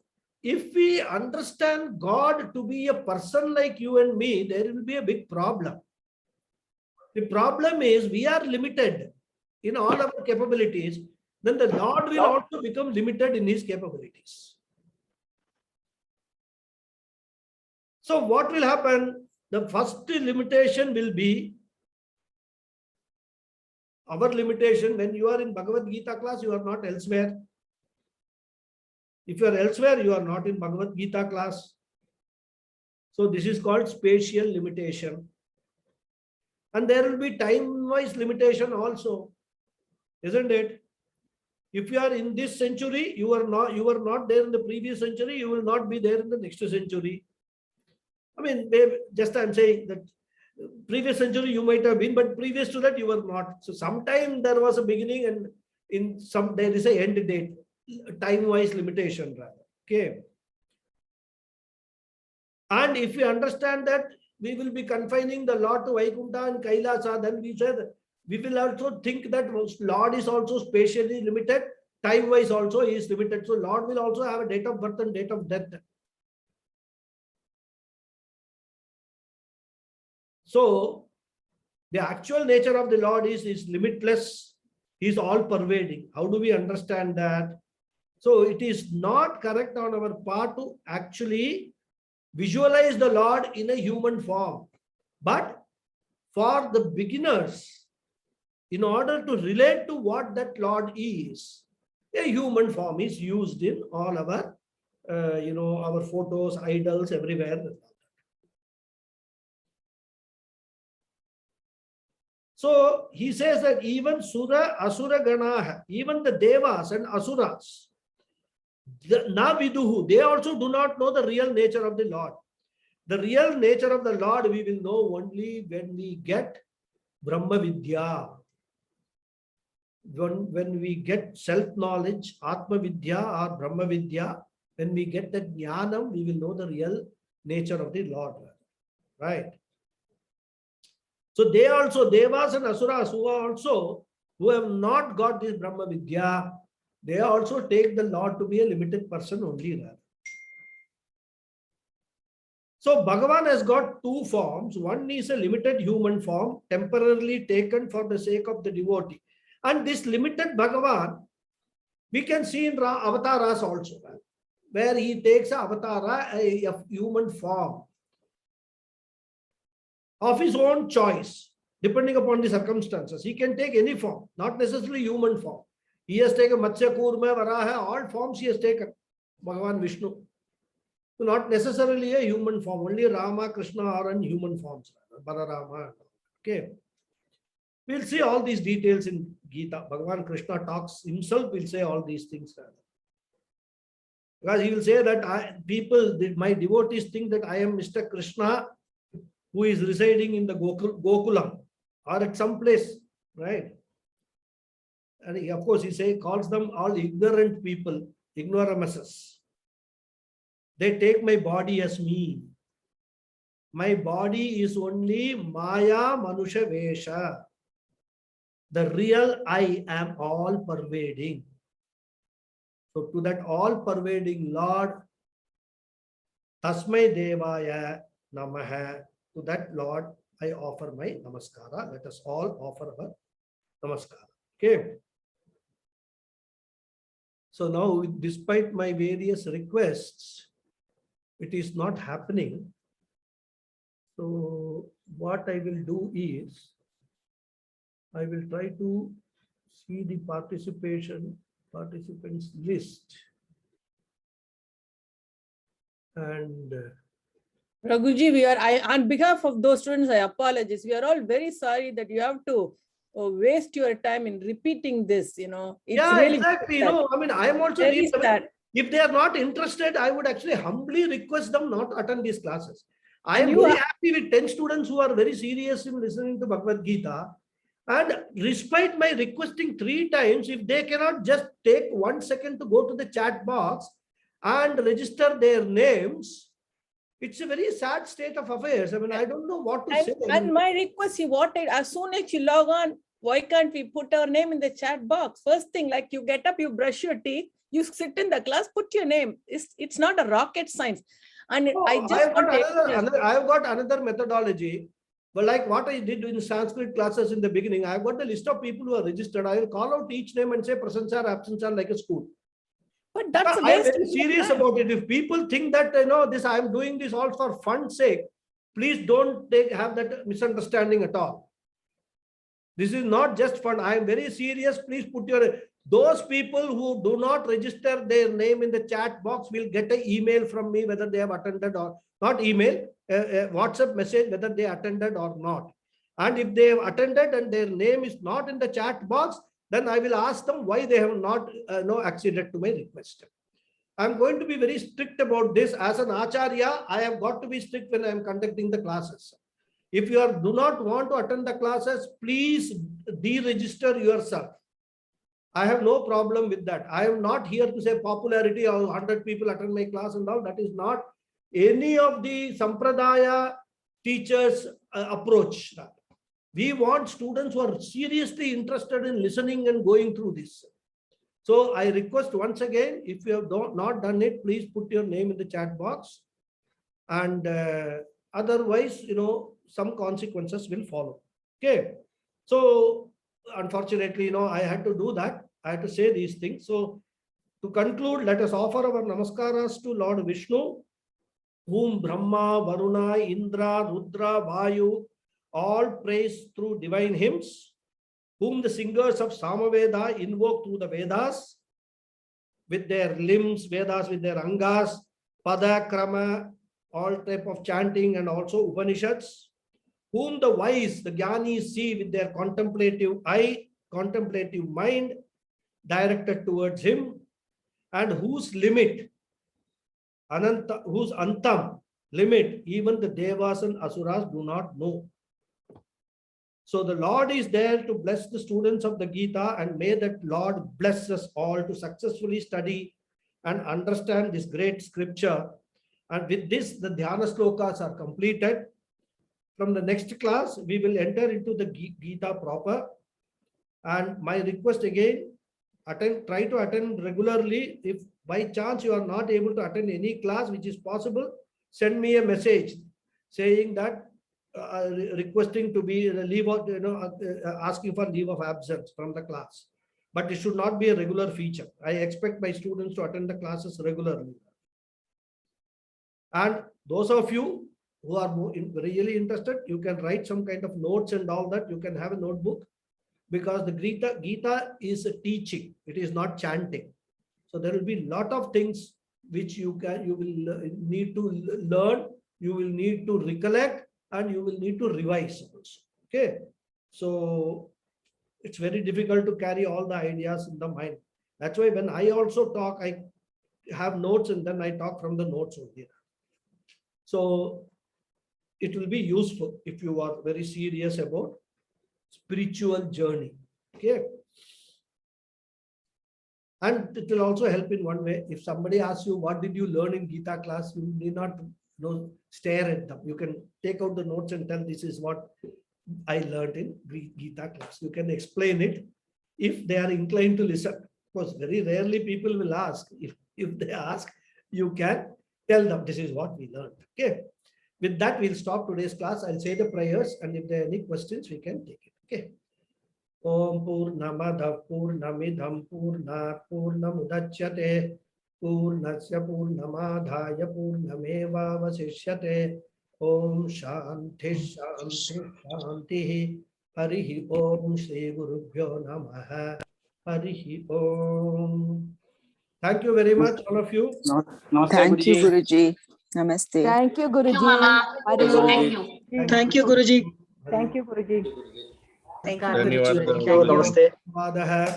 A: if we understand God to be a person like you and me, there will be a big problem. The problem is we are limited in all our capabilities. Then the Lord will also become limited in his capabilities. So what will happen? The first limitation will be our limitation. When you are in Bhagavad Gita class, you are not elsewhere. If you are elsewhere, you are not in Bhagavad Gita class. So this is called spatial limitation. And there will be time-wise limitation also, isn't it? If you are in this century, you were not there in the previous century, you will not be there in the next century. I mean, just I'm saying that previous century you might have been, but previous to that you were not. So sometime there was a beginning, and there is a end date, time-wise limitation rather. Okay. And if we understand that we will be confining the Lord to Vaikunta and Kailasa, then we said we will also think that Lord is also spatially limited, time-wise also he is limited. So Lord will also have a date of birth and date of death. So the actual nature of the Lord is limitless, He is all pervading. How do we understand that? So it is not correct on our part to actually visualize the Lord in a human form. But for the beginners, in order to relate to what that Lord is, a human form is used in all our, our photos, idols, everywhere. So he says that even Sura, Asura Ganaha, even the Devas and Asuras, Na Viduhu, they also do not know the real nature of the Lord. The real nature of the Lord we will know only when we get Brahma Vidya. When we get self-knowledge, Atma Vidya or Brahma Vidya, when we get that Nyanam, we will know the real nature of the Lord. Right? So they also, Devas and Asuras who have not got this Brahma Vidya, they also take the Lord to be a limited person only. So Bhagavan has got two forms. One is a limited human form, temporarily taken for the sake of the devotee. And this limited Bhagavan, we can see in avatars also, where he takes a avatara, a human form of his own choice, depending upon the circumstances. He can take any form, not necessarily human form. He has taken Matsya, Kurma, Varaha, all forms he has taken, Bhagavan Vishnu. So not necessarily a human form, only Rama, Krishna are in human forms, Balarama. Okay. We'll see all these details in Gita. Bhagavan Krishna talks himself, will say all these things. Because he will say that my devotees think that I am Mr. Krishna who is residing in the Gokulam or at some place, right? And he, of course, he calls them all ignorant people, ignoramuses. They take my body as me. My body is only Maya Manusha Vesha. The real I am all pervading. So to that all pervading Lord, Tasmai Devaya Namaha, to that Lord I offer my namaskara. Let us all offer our namaskara. Okay. So now, despite my various requests, it is not happening. So what I will do is, I will try to see the participants list. And
C: Raghuji, on behalf of those students, I apologize. We are all very sorry that you have to waste your time in repeating this, It's
A: yeah,
C: really
A: exactly.
C: sad.
A: I mean, I am also
C: Very sad.
A: if they are not interested, I would actually humbly request them not to attend these classes. I
C: And
A: am very happy with 10 students who are very serious in listening to Bhagavad Gita. And despite my requesting 3 times, if they cannot just take 1 second to go to the chat box and register their names, it's a very sad state of affairs. I mean, I don't know what to say.
C: And my request is as soon as you log on, why can't we put our name in the chat box? First thing, like you get up, you brush your teeth, you sit in the class, put your name. It's not a rocket science. And
A: I've got another methodology. But like what I did in Sanskrit classes in the beginning, I've got the list of people who are registered. I will call out each name and say presence or absence are like a school.
C: But that's
A: I'm very serious about it. If people think that I am doing this all for fun's sake, please don't have that misunderstanding at all. This is not just fun. I am very serious. Please put those people who do not register their name in the chat box will get an email from me whether they have attended or not. Email, a WhatsApp message whether they attended or not. And if they have attended and their name is not in the chat box, then I will ask them why they have not acceded to my request. I'm going to be very strict about this. As an Acharya, I have got to be strict when I am conducting the classes. If you do not want to attend the classes, please deregister yourself. I have no problem with that. I am not here to say popularity or 100 people attend my class and all. That is not any of the Sampradaya teachers' approach. We want students who are seriously interested in listening and going through this. So I request once again, if you have not done it, please put your name in the chat box. And otherwise, some consequences will follow. Okay. So unfortunately, I had to do that. I had to say these things. So to conclude, let us offer our namaskaras to Lord Vishnu, whom Brahma, Varuna, Indra, Rudra, Vayu all praise through divine hymns, whom the singers of Samaveda invoke through the Vedas, with their limbs, Vedas with their Angas, Pada, Krama, all type of chanting, and also Upanishads, whom the wise, the Jnanis see with their contemplative eye, contemplative mind directed towards him, and whose limit, Ananta, whose Antam, limit, even the Devas and Asuras do not know. So the Lord is there to bless the students of the Gita, and may that Lord bless us all to successfully study and understand this great scripture. And with this, the Dhyana slokas are completed. From the next class, we will enter into the Gita proper. And my request again, try to attend regularly. If by chance you are not able to attend any class, which is possible, send me a message saying that requesting to be leave of, asking for leave of absence from the class. But it should not be a regular feature. I expect my students to attend the classes regularly. And those of you who are really interested, you can write some kind of notes and all that. You can have a notebook, because the Gita is a teaching. It is not chanting. So there will be a lot of things which you will need to learn, you will need to recollect, and you will need to revise also. Okay. So it's very difficult to carry all the ideas in the mind. That's why when I also talk, I have notes and then I talk from the notes only. So it will be useful if you are very serious about spiritual journey. Okay. And it will also help in one way. If somebody asks you, what did you learn in Gita class? You need not stare at them. You can take out the notes and tell, this is what I learned in Gita class. You can explain it if they are inclined to listen. Of course, very rarely people will ask. If they ask, you can tell them, this is what we learned. Okay. With that, we'll stop today's class. I'll say the prayers, and if there are any questions, we can take it. Okay. Om Purnamada Purnamidam Purnat Purnamudachyate Purnasya Purnamadhaya Purnameva Vasishyate. Om Shanti Shanti Shanti. Harihi Om Shri Gurubhyo Namaha. Harihi Om. Thank you very much, all of you.
D: Thank you, Guruji. Namaste.
E: Thank you, Guruji.
F: Thank you, Guruji.
E: Thank you, Guruji.
D: Thank you,
F: Thank
D: Guruji.
F: you. Namaste.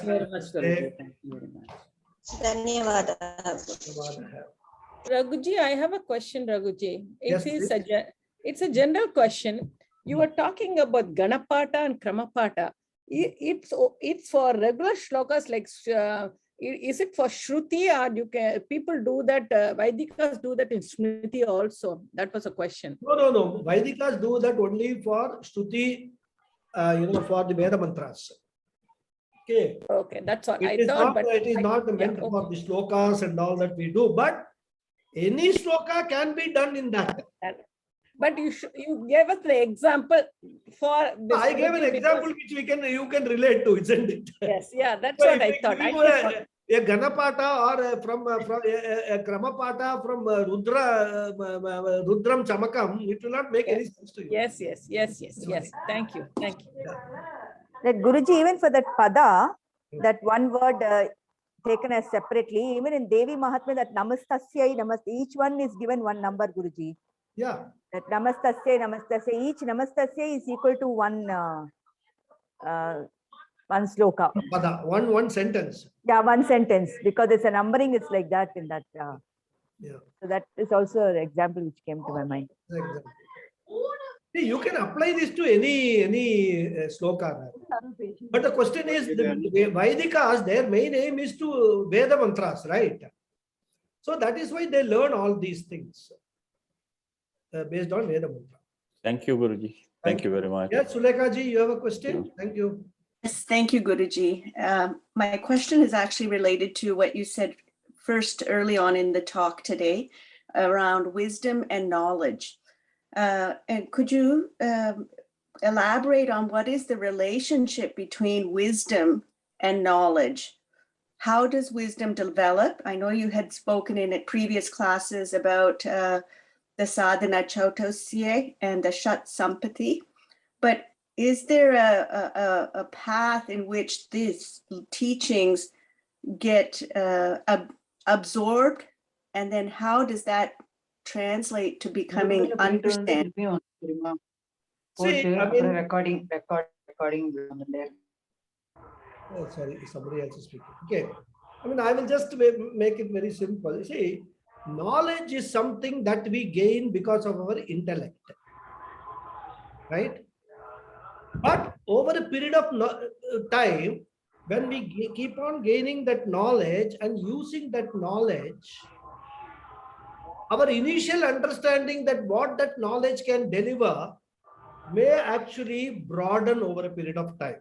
A: Very much,
D: Thank you very much.
C: Raghuji, I have a question, Raghuji.
A: Yes,
C: It's a general question. You were talking about Ganapata and Kramapata. It's for regular shlokas, like is it for Shruti, or people do that, Vaidikas do that in Smriti also? That was a question.
A: No. Vaidikas do that only for Shruti, for the Veda mantras. Okay.
C: Okay, that's what
A: It is not meant for the slokas and all that we do, but any sloka can be done in that.
C: But you gave us the example for this.
A: I gave an example which you can relate to, isn't it?
C: Yes, yeah, that's
A: So
C: what I thought.
A: A Ganapata or from a Kramapata from Rudram Chamakam, it will not make any sense to you.
C: Yes. Thank you.
E: That Guruji, even for that pada, that one word taken as separately, even in Devi Mahatmya, that Namastasyai, each one is given one number, Guruji.
A: Yeah.
E: That Namastasya, each Namastasya is equal to one sloka.
A: Pada, one sentence.
E: Yeah, one sentence, because it's a numbering, it's like that in that.
A: Yeah.
E: So that is also an example which came to my mind.
A: Exactly. See, you can apply this to any sloka. But the question is, the Vaidikas, their main aim is to Veda mantras, right? So that is why they learn all these things based on Veda mantra.
B: Thank you, Guruji. Thank you very much.
A: Yes, Sulekha ji, you have a question? Thank you.
D: Yes, thank you, Guruji. My question is actually related to what you said first early on in the talk today around wisdom and knowledge. And could you elaborate on what is the relationship between wisdom and knowledge? How does wisdom develop? I know you had spoken in previous classes about the sadhana chautosye and the shat sampati, but is there a path in which these teachings get absorbed, and then how does that translate to becoming understand?
A: See, I mean,
F: recording.
A: oh, sorry, somebody else is speaking. Okay. I mean, I will just make it very simple. See, knowledge is something that we gain because of our intellect, right? But over a period of time, when we keep on gaining that knowledge and using that knowledge, our initial understanding that what that knowledge can deliver may actually broaden over a period of time.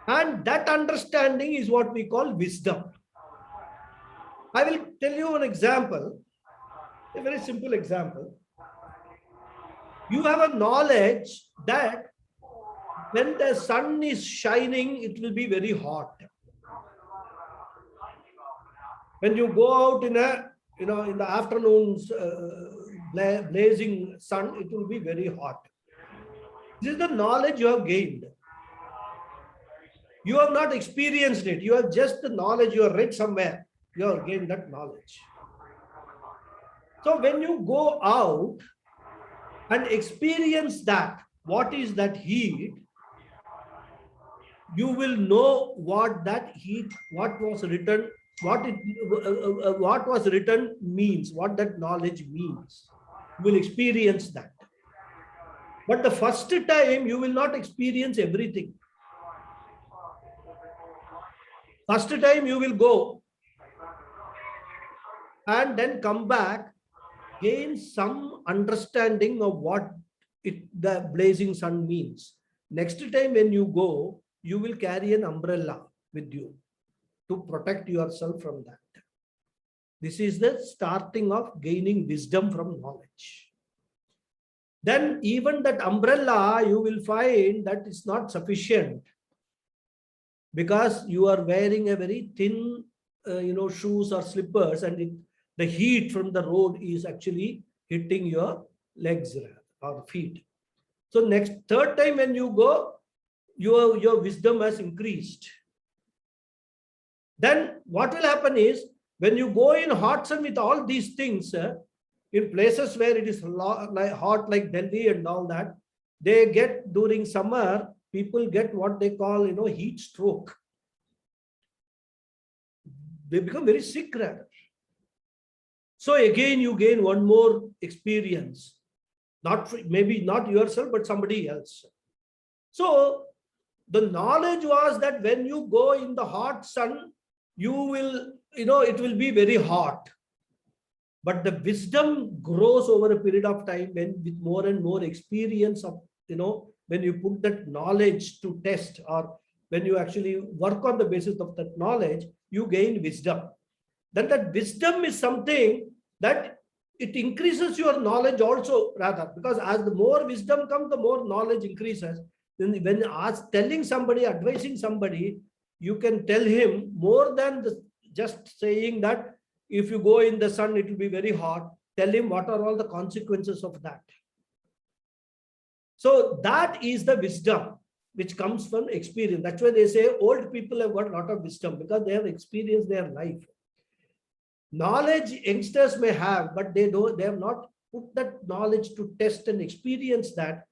A: And that understanding is what we call wisdom. I will tell you an example, a very simple example. You have a knowledge that when the sun is shining, it will be very hot. When you go out in a, in the afternoons, blazing sun, it will be very hot. This is the knowledge you have gained. You have not experienced it. You have just the knowledge you have read somewhere. You have gained that knowledge. So when you go out and experience that, what is that heat, you will know what that heat, what was written, what was written means, what that knowledge means. You will experience that. But the first time you will not experience everything. First time you will go and then come back, gain some understanding of what the blazing sun means. Next time when you go, you will carry an umbrella with you to protect yourself from that. This is the starting of gaining wisdom from knowledge. Then even that umbrella, you will find that it's not sufficient because you are wearing a very thin, shoes or slippers, and the heat from the road is actually hitting your legs or feet. So third time when you go, your wisdom has increased. Then what will happen is, when you go in hot sun with all these things, in places where it is hot like Delhi and all that, they get, during summer, people get what they call, heat stroke. They become very sick rather. So again, you gain one more experience, maybe not yourself, but somebody else. So the knowledge was that when you go in the hot sun, you will, it will be very hot. But the wisdom grows over a period of time with more and more experience of, when you put that knowledge to test, or when you actually work on the basis of that knowledge, you gain wisdom. Then that wisdom is something that it increases your knowledge also rather, because as the more wisdom comes, the more knowledge increases. Then when telling somebody, advising somebody, you can tell him more than just saying that if you go in the sun, it will be very hot. Tell him what are all the consequences of that. So that is the wisdom which comes from experience. That's why they say old people have got a lot of wisdom, because they have experienced their life. Knowledge youngsters may have, but they have not put that knowledge to test and experience that,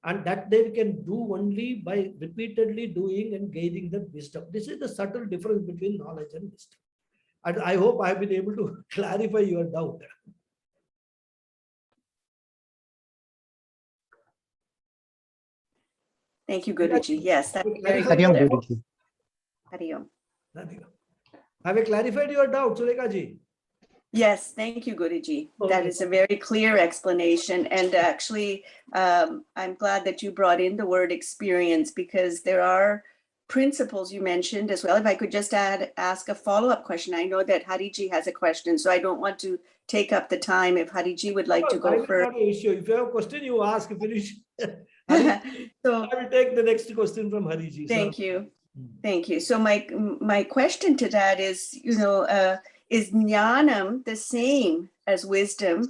A: and that they can do only by repeatedly doing and gaining that wisdom. This is the subtle difference between knowledge and wisdom. And I hope I have been able to clarify your doubt.
D: Thank you, Guruji. Yes, that's very
F: Hari Om,
D: clear.
F: Guruji.
D: Hari Om.
A: Have I clarified your doubt, Sureka ji?
D: Yes, thank you, Guruji. That
A: Okay.
D: is a very clear explanation. And actually, I'm glad that you brought in the word experience, because there are principles you mentioned as well. If I could just ask a follow-up question. I know that Hariji has a question, so I don't want to take up the time. If Hariji would like to go
A: Time is
D: first.
A: not an issue. If you have a question, you ask. Finish.
D: So
A: I will take the next question from Hariji.
D: thank you. Thank you. So my question to that is, is Nyanam the same as wisdom,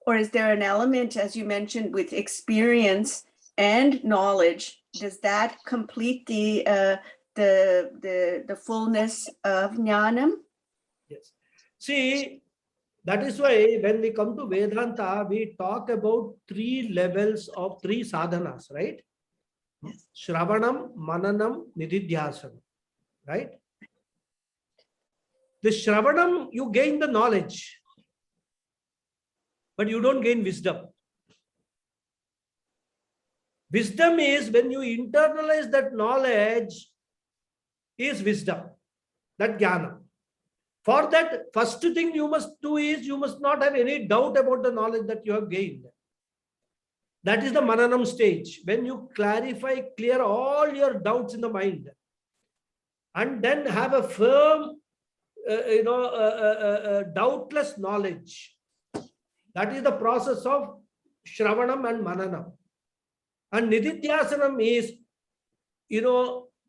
D: or is there an element, as you mentioned, with experience and knowledge? Does that complete the fullness of Nyanam?
A: Yes. See, that is why when we come to Vedanta, we talk about 3 levels of 3 sadhanas, right?
D: Yes.
A: Shravanam, Mananam, Nididhyasanam, right? The Shravanam, you gain the knowledge, but you don't gain wisdom. Wisdom is when you internalize that knowledge is wisdom, that jnana. For that, first thing you must do is you must not have any doubt about the knowledge that you have gained. That is the Mananam stage, when you clarify, clear all your doubts in the mind, and then have a firm, doubtless knowledge. That is the process of Shravanam and Mananam. And Nididhyasanam is,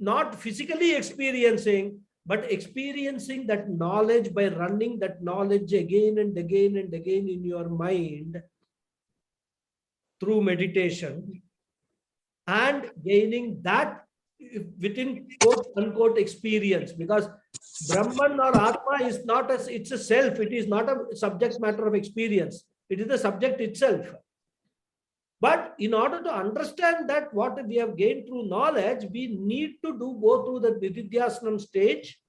A: not physically experiencing, but experiencing that knowledge by running that knowledge again and again and again in your mind through meditation, and gaining that within quote unquote experience, because Brahman or Atma is not as it's a self, it is not a subject matter of experience, it is the subject itself. But in order to understand that what we have gained through knowledge, we need to go through the Nididhyasanam stage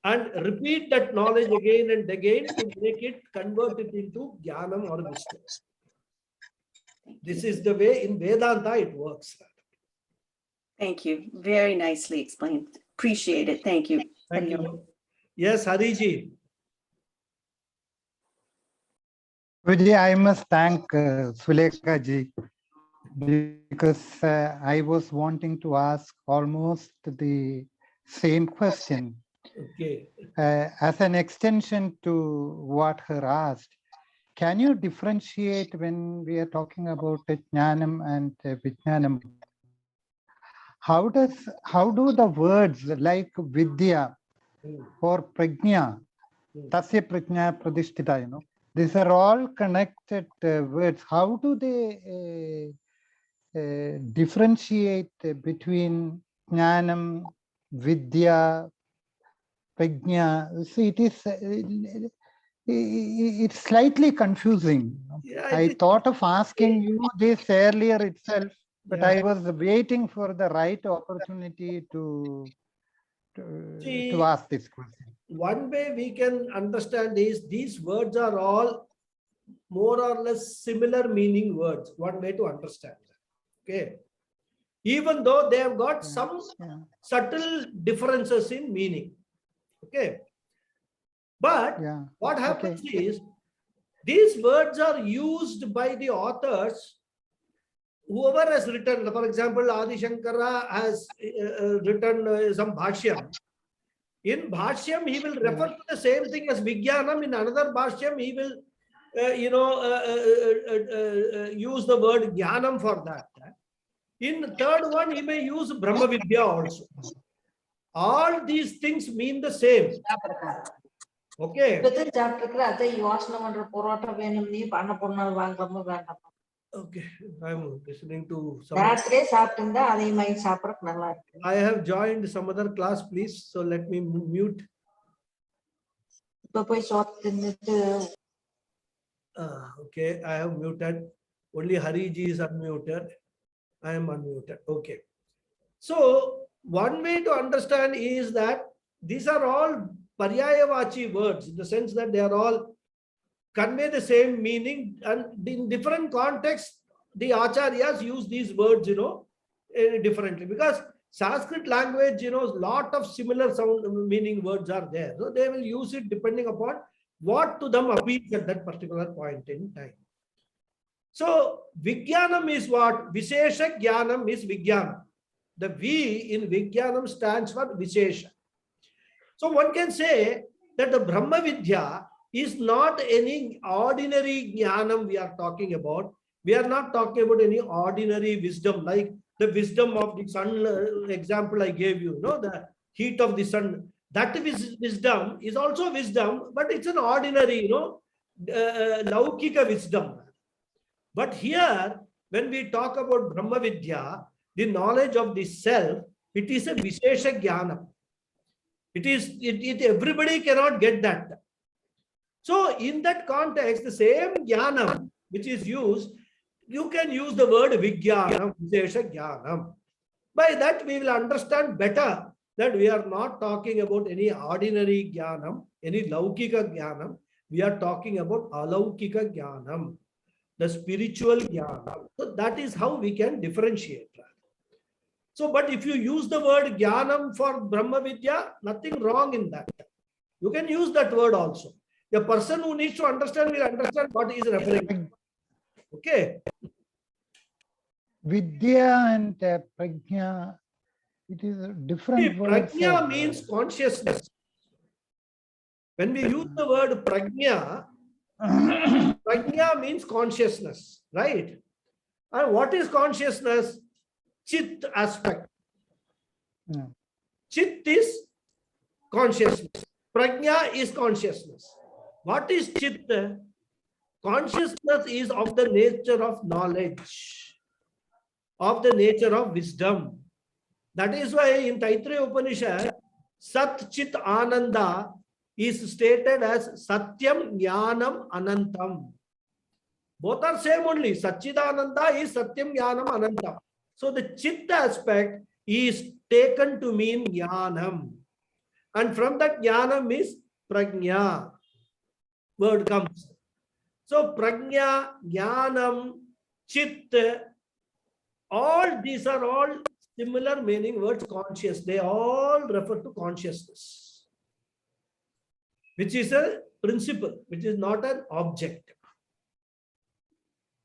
A: and repeat that knowledge again and again to make it, convert it into Jnanam or wisdom. This is the way in Vedanta it works.
D: Thank you. Very nicely explained. Appreciate it. Thank you.
A: Thank you. Yes, Hariji.
G: Guruji, I must thank Sulekha ji, because I was wanting to ask almost the same question.
A: Okay.
G: As an extension to what her asked, can you differentiate when we are talking about Jnanam and Vijnanam? How do the words like Vidya or Prajna, Tasya Prajna Pradishtita, these are all connected words. How do they differentiate between Jnanam, Vidya, Prajna? See, it's slightly confusing.
A: Yeah,
G: I thought of asking you this earlier itself, but
A: yeah.
G: I was waiting for the right opportunity to ask this question.
A: One way we can understand is these words are all more or less similar meaning words. One way to understand. Okay. Even though they have got some subtle differences in meaning. Okay. But what happens is these words are used by the authors. Whoever has written, for example, Adi Shankara has written some Bhashyam. In Bhashyam, he will refer to the same thing as Vijnanam. In another Bhashyam, he will, use the word Jnanam for that. In the third one, he may use Brahma Vidya also. All these things mean the same. Okay. Okay, I'm listening to some. I have joined some other class, please. So let me mute. Okay, I have muted. Only Hariji is unmuted. I am unmuted. Okay. So one way to understand is that these are all Paryayavachi words in the sense that they are all convey the same meaning, and in different contexts, the Acharyas use these words, differently, because Sanskrit language, lot of similar sound meaning words are there. So they will use it depending upon what to them appeals at that particular point in time. So Vijnanam is what? Vishesha Jnanam is Vijnanam. The V in Vijnanam stands for Vishesha. So one can say that the Brahma Vidya is not any ordinary Jnanam we are talking about. We are not talking about any ordinary wisdom, like the wisdom of the sun example I gave you, the heat of the sun. That wisdom is also wisdom, but it's an ordinary, laukika wisdom. But here, when we talk about Brahma Vidya, the knowledge of the self, it is a Vishesha Jnana. Everybody cannot get that. So in that context, the same Jnanam which is used, you can use the word Vijnanam, Vishesha Jnanam. By that, we will understand better that we are not talking about any ordinary Jnanam, any Laukika Jnanam. We are talking about Alaukika Jnanam, the spiritual Jnanam. So that is how we can differentiate. So, but if you use the word Jnanam for Brahma Vidya, nothing wrong in that. You can use that word also. A person who needs to understand will understand what he is referring to. Okay.
G: Vidya and prajna, it is a different word.
A: Prajna means consciousness. When we use the word prajna, prajna means consciousness, right? And what is consciousness? Chit aspect.
G: Yeah.
A: Chit is consciousness. Prajna is consciousness. What is chit? Consciousness is of the nature of knowledge, of the nature of wisdom. That is why in Taittiriya Upanishad, Sat Chit Ananda is stated as Satyam Jnanam Anantam. Both are same only. Satchidananda is Satyam Jnanam Anantam. So the Chitta aspect is taken to mean Jnanam. And from that Jnanam is Prajna. Word comes. So Prajna, Jnanam, Chit, all these are all similar meaning words, conscious. They all refer to consciousness, which is a principle, which is not an object.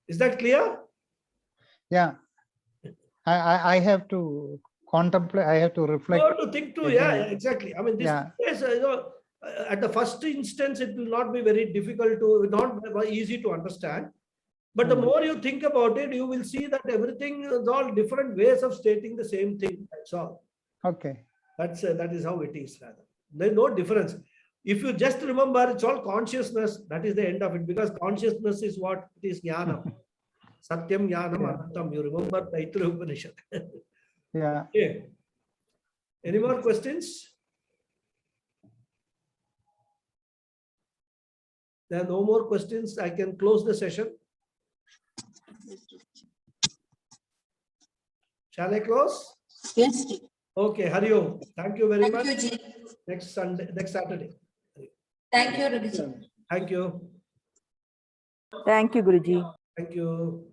A: Is that clear?
G: Yeah. I have to contemplate, I have to reflect.
A: You have to think too. Yeah, exactly. I mean, this is, at the first instance, it will not be very difficult to, not easy to understand. But the more you think about it, you will see that everything is all different ways of stating the same thing. That's all.
G: Okay.
A: That is how it is, rather. There's no difference. If you just remember, it's all consciousness. That is the end of it, because consciousness is what it is, Jnanam. Satyam Jnanam Anantam. You remember Taittiriya Upanishad.
G: Yeah.
A: Okay. Any more questions? There are no more questions. I can close the session. Shall I close?
F: Yes.
A: Okay, Hari Om. Thank you very much.
F: Thank you, Ji.
A: Next Saturday.
F: Thank you, Raghu.
A: Thank you.
E: Thank you, Guruji.
A: Thank you.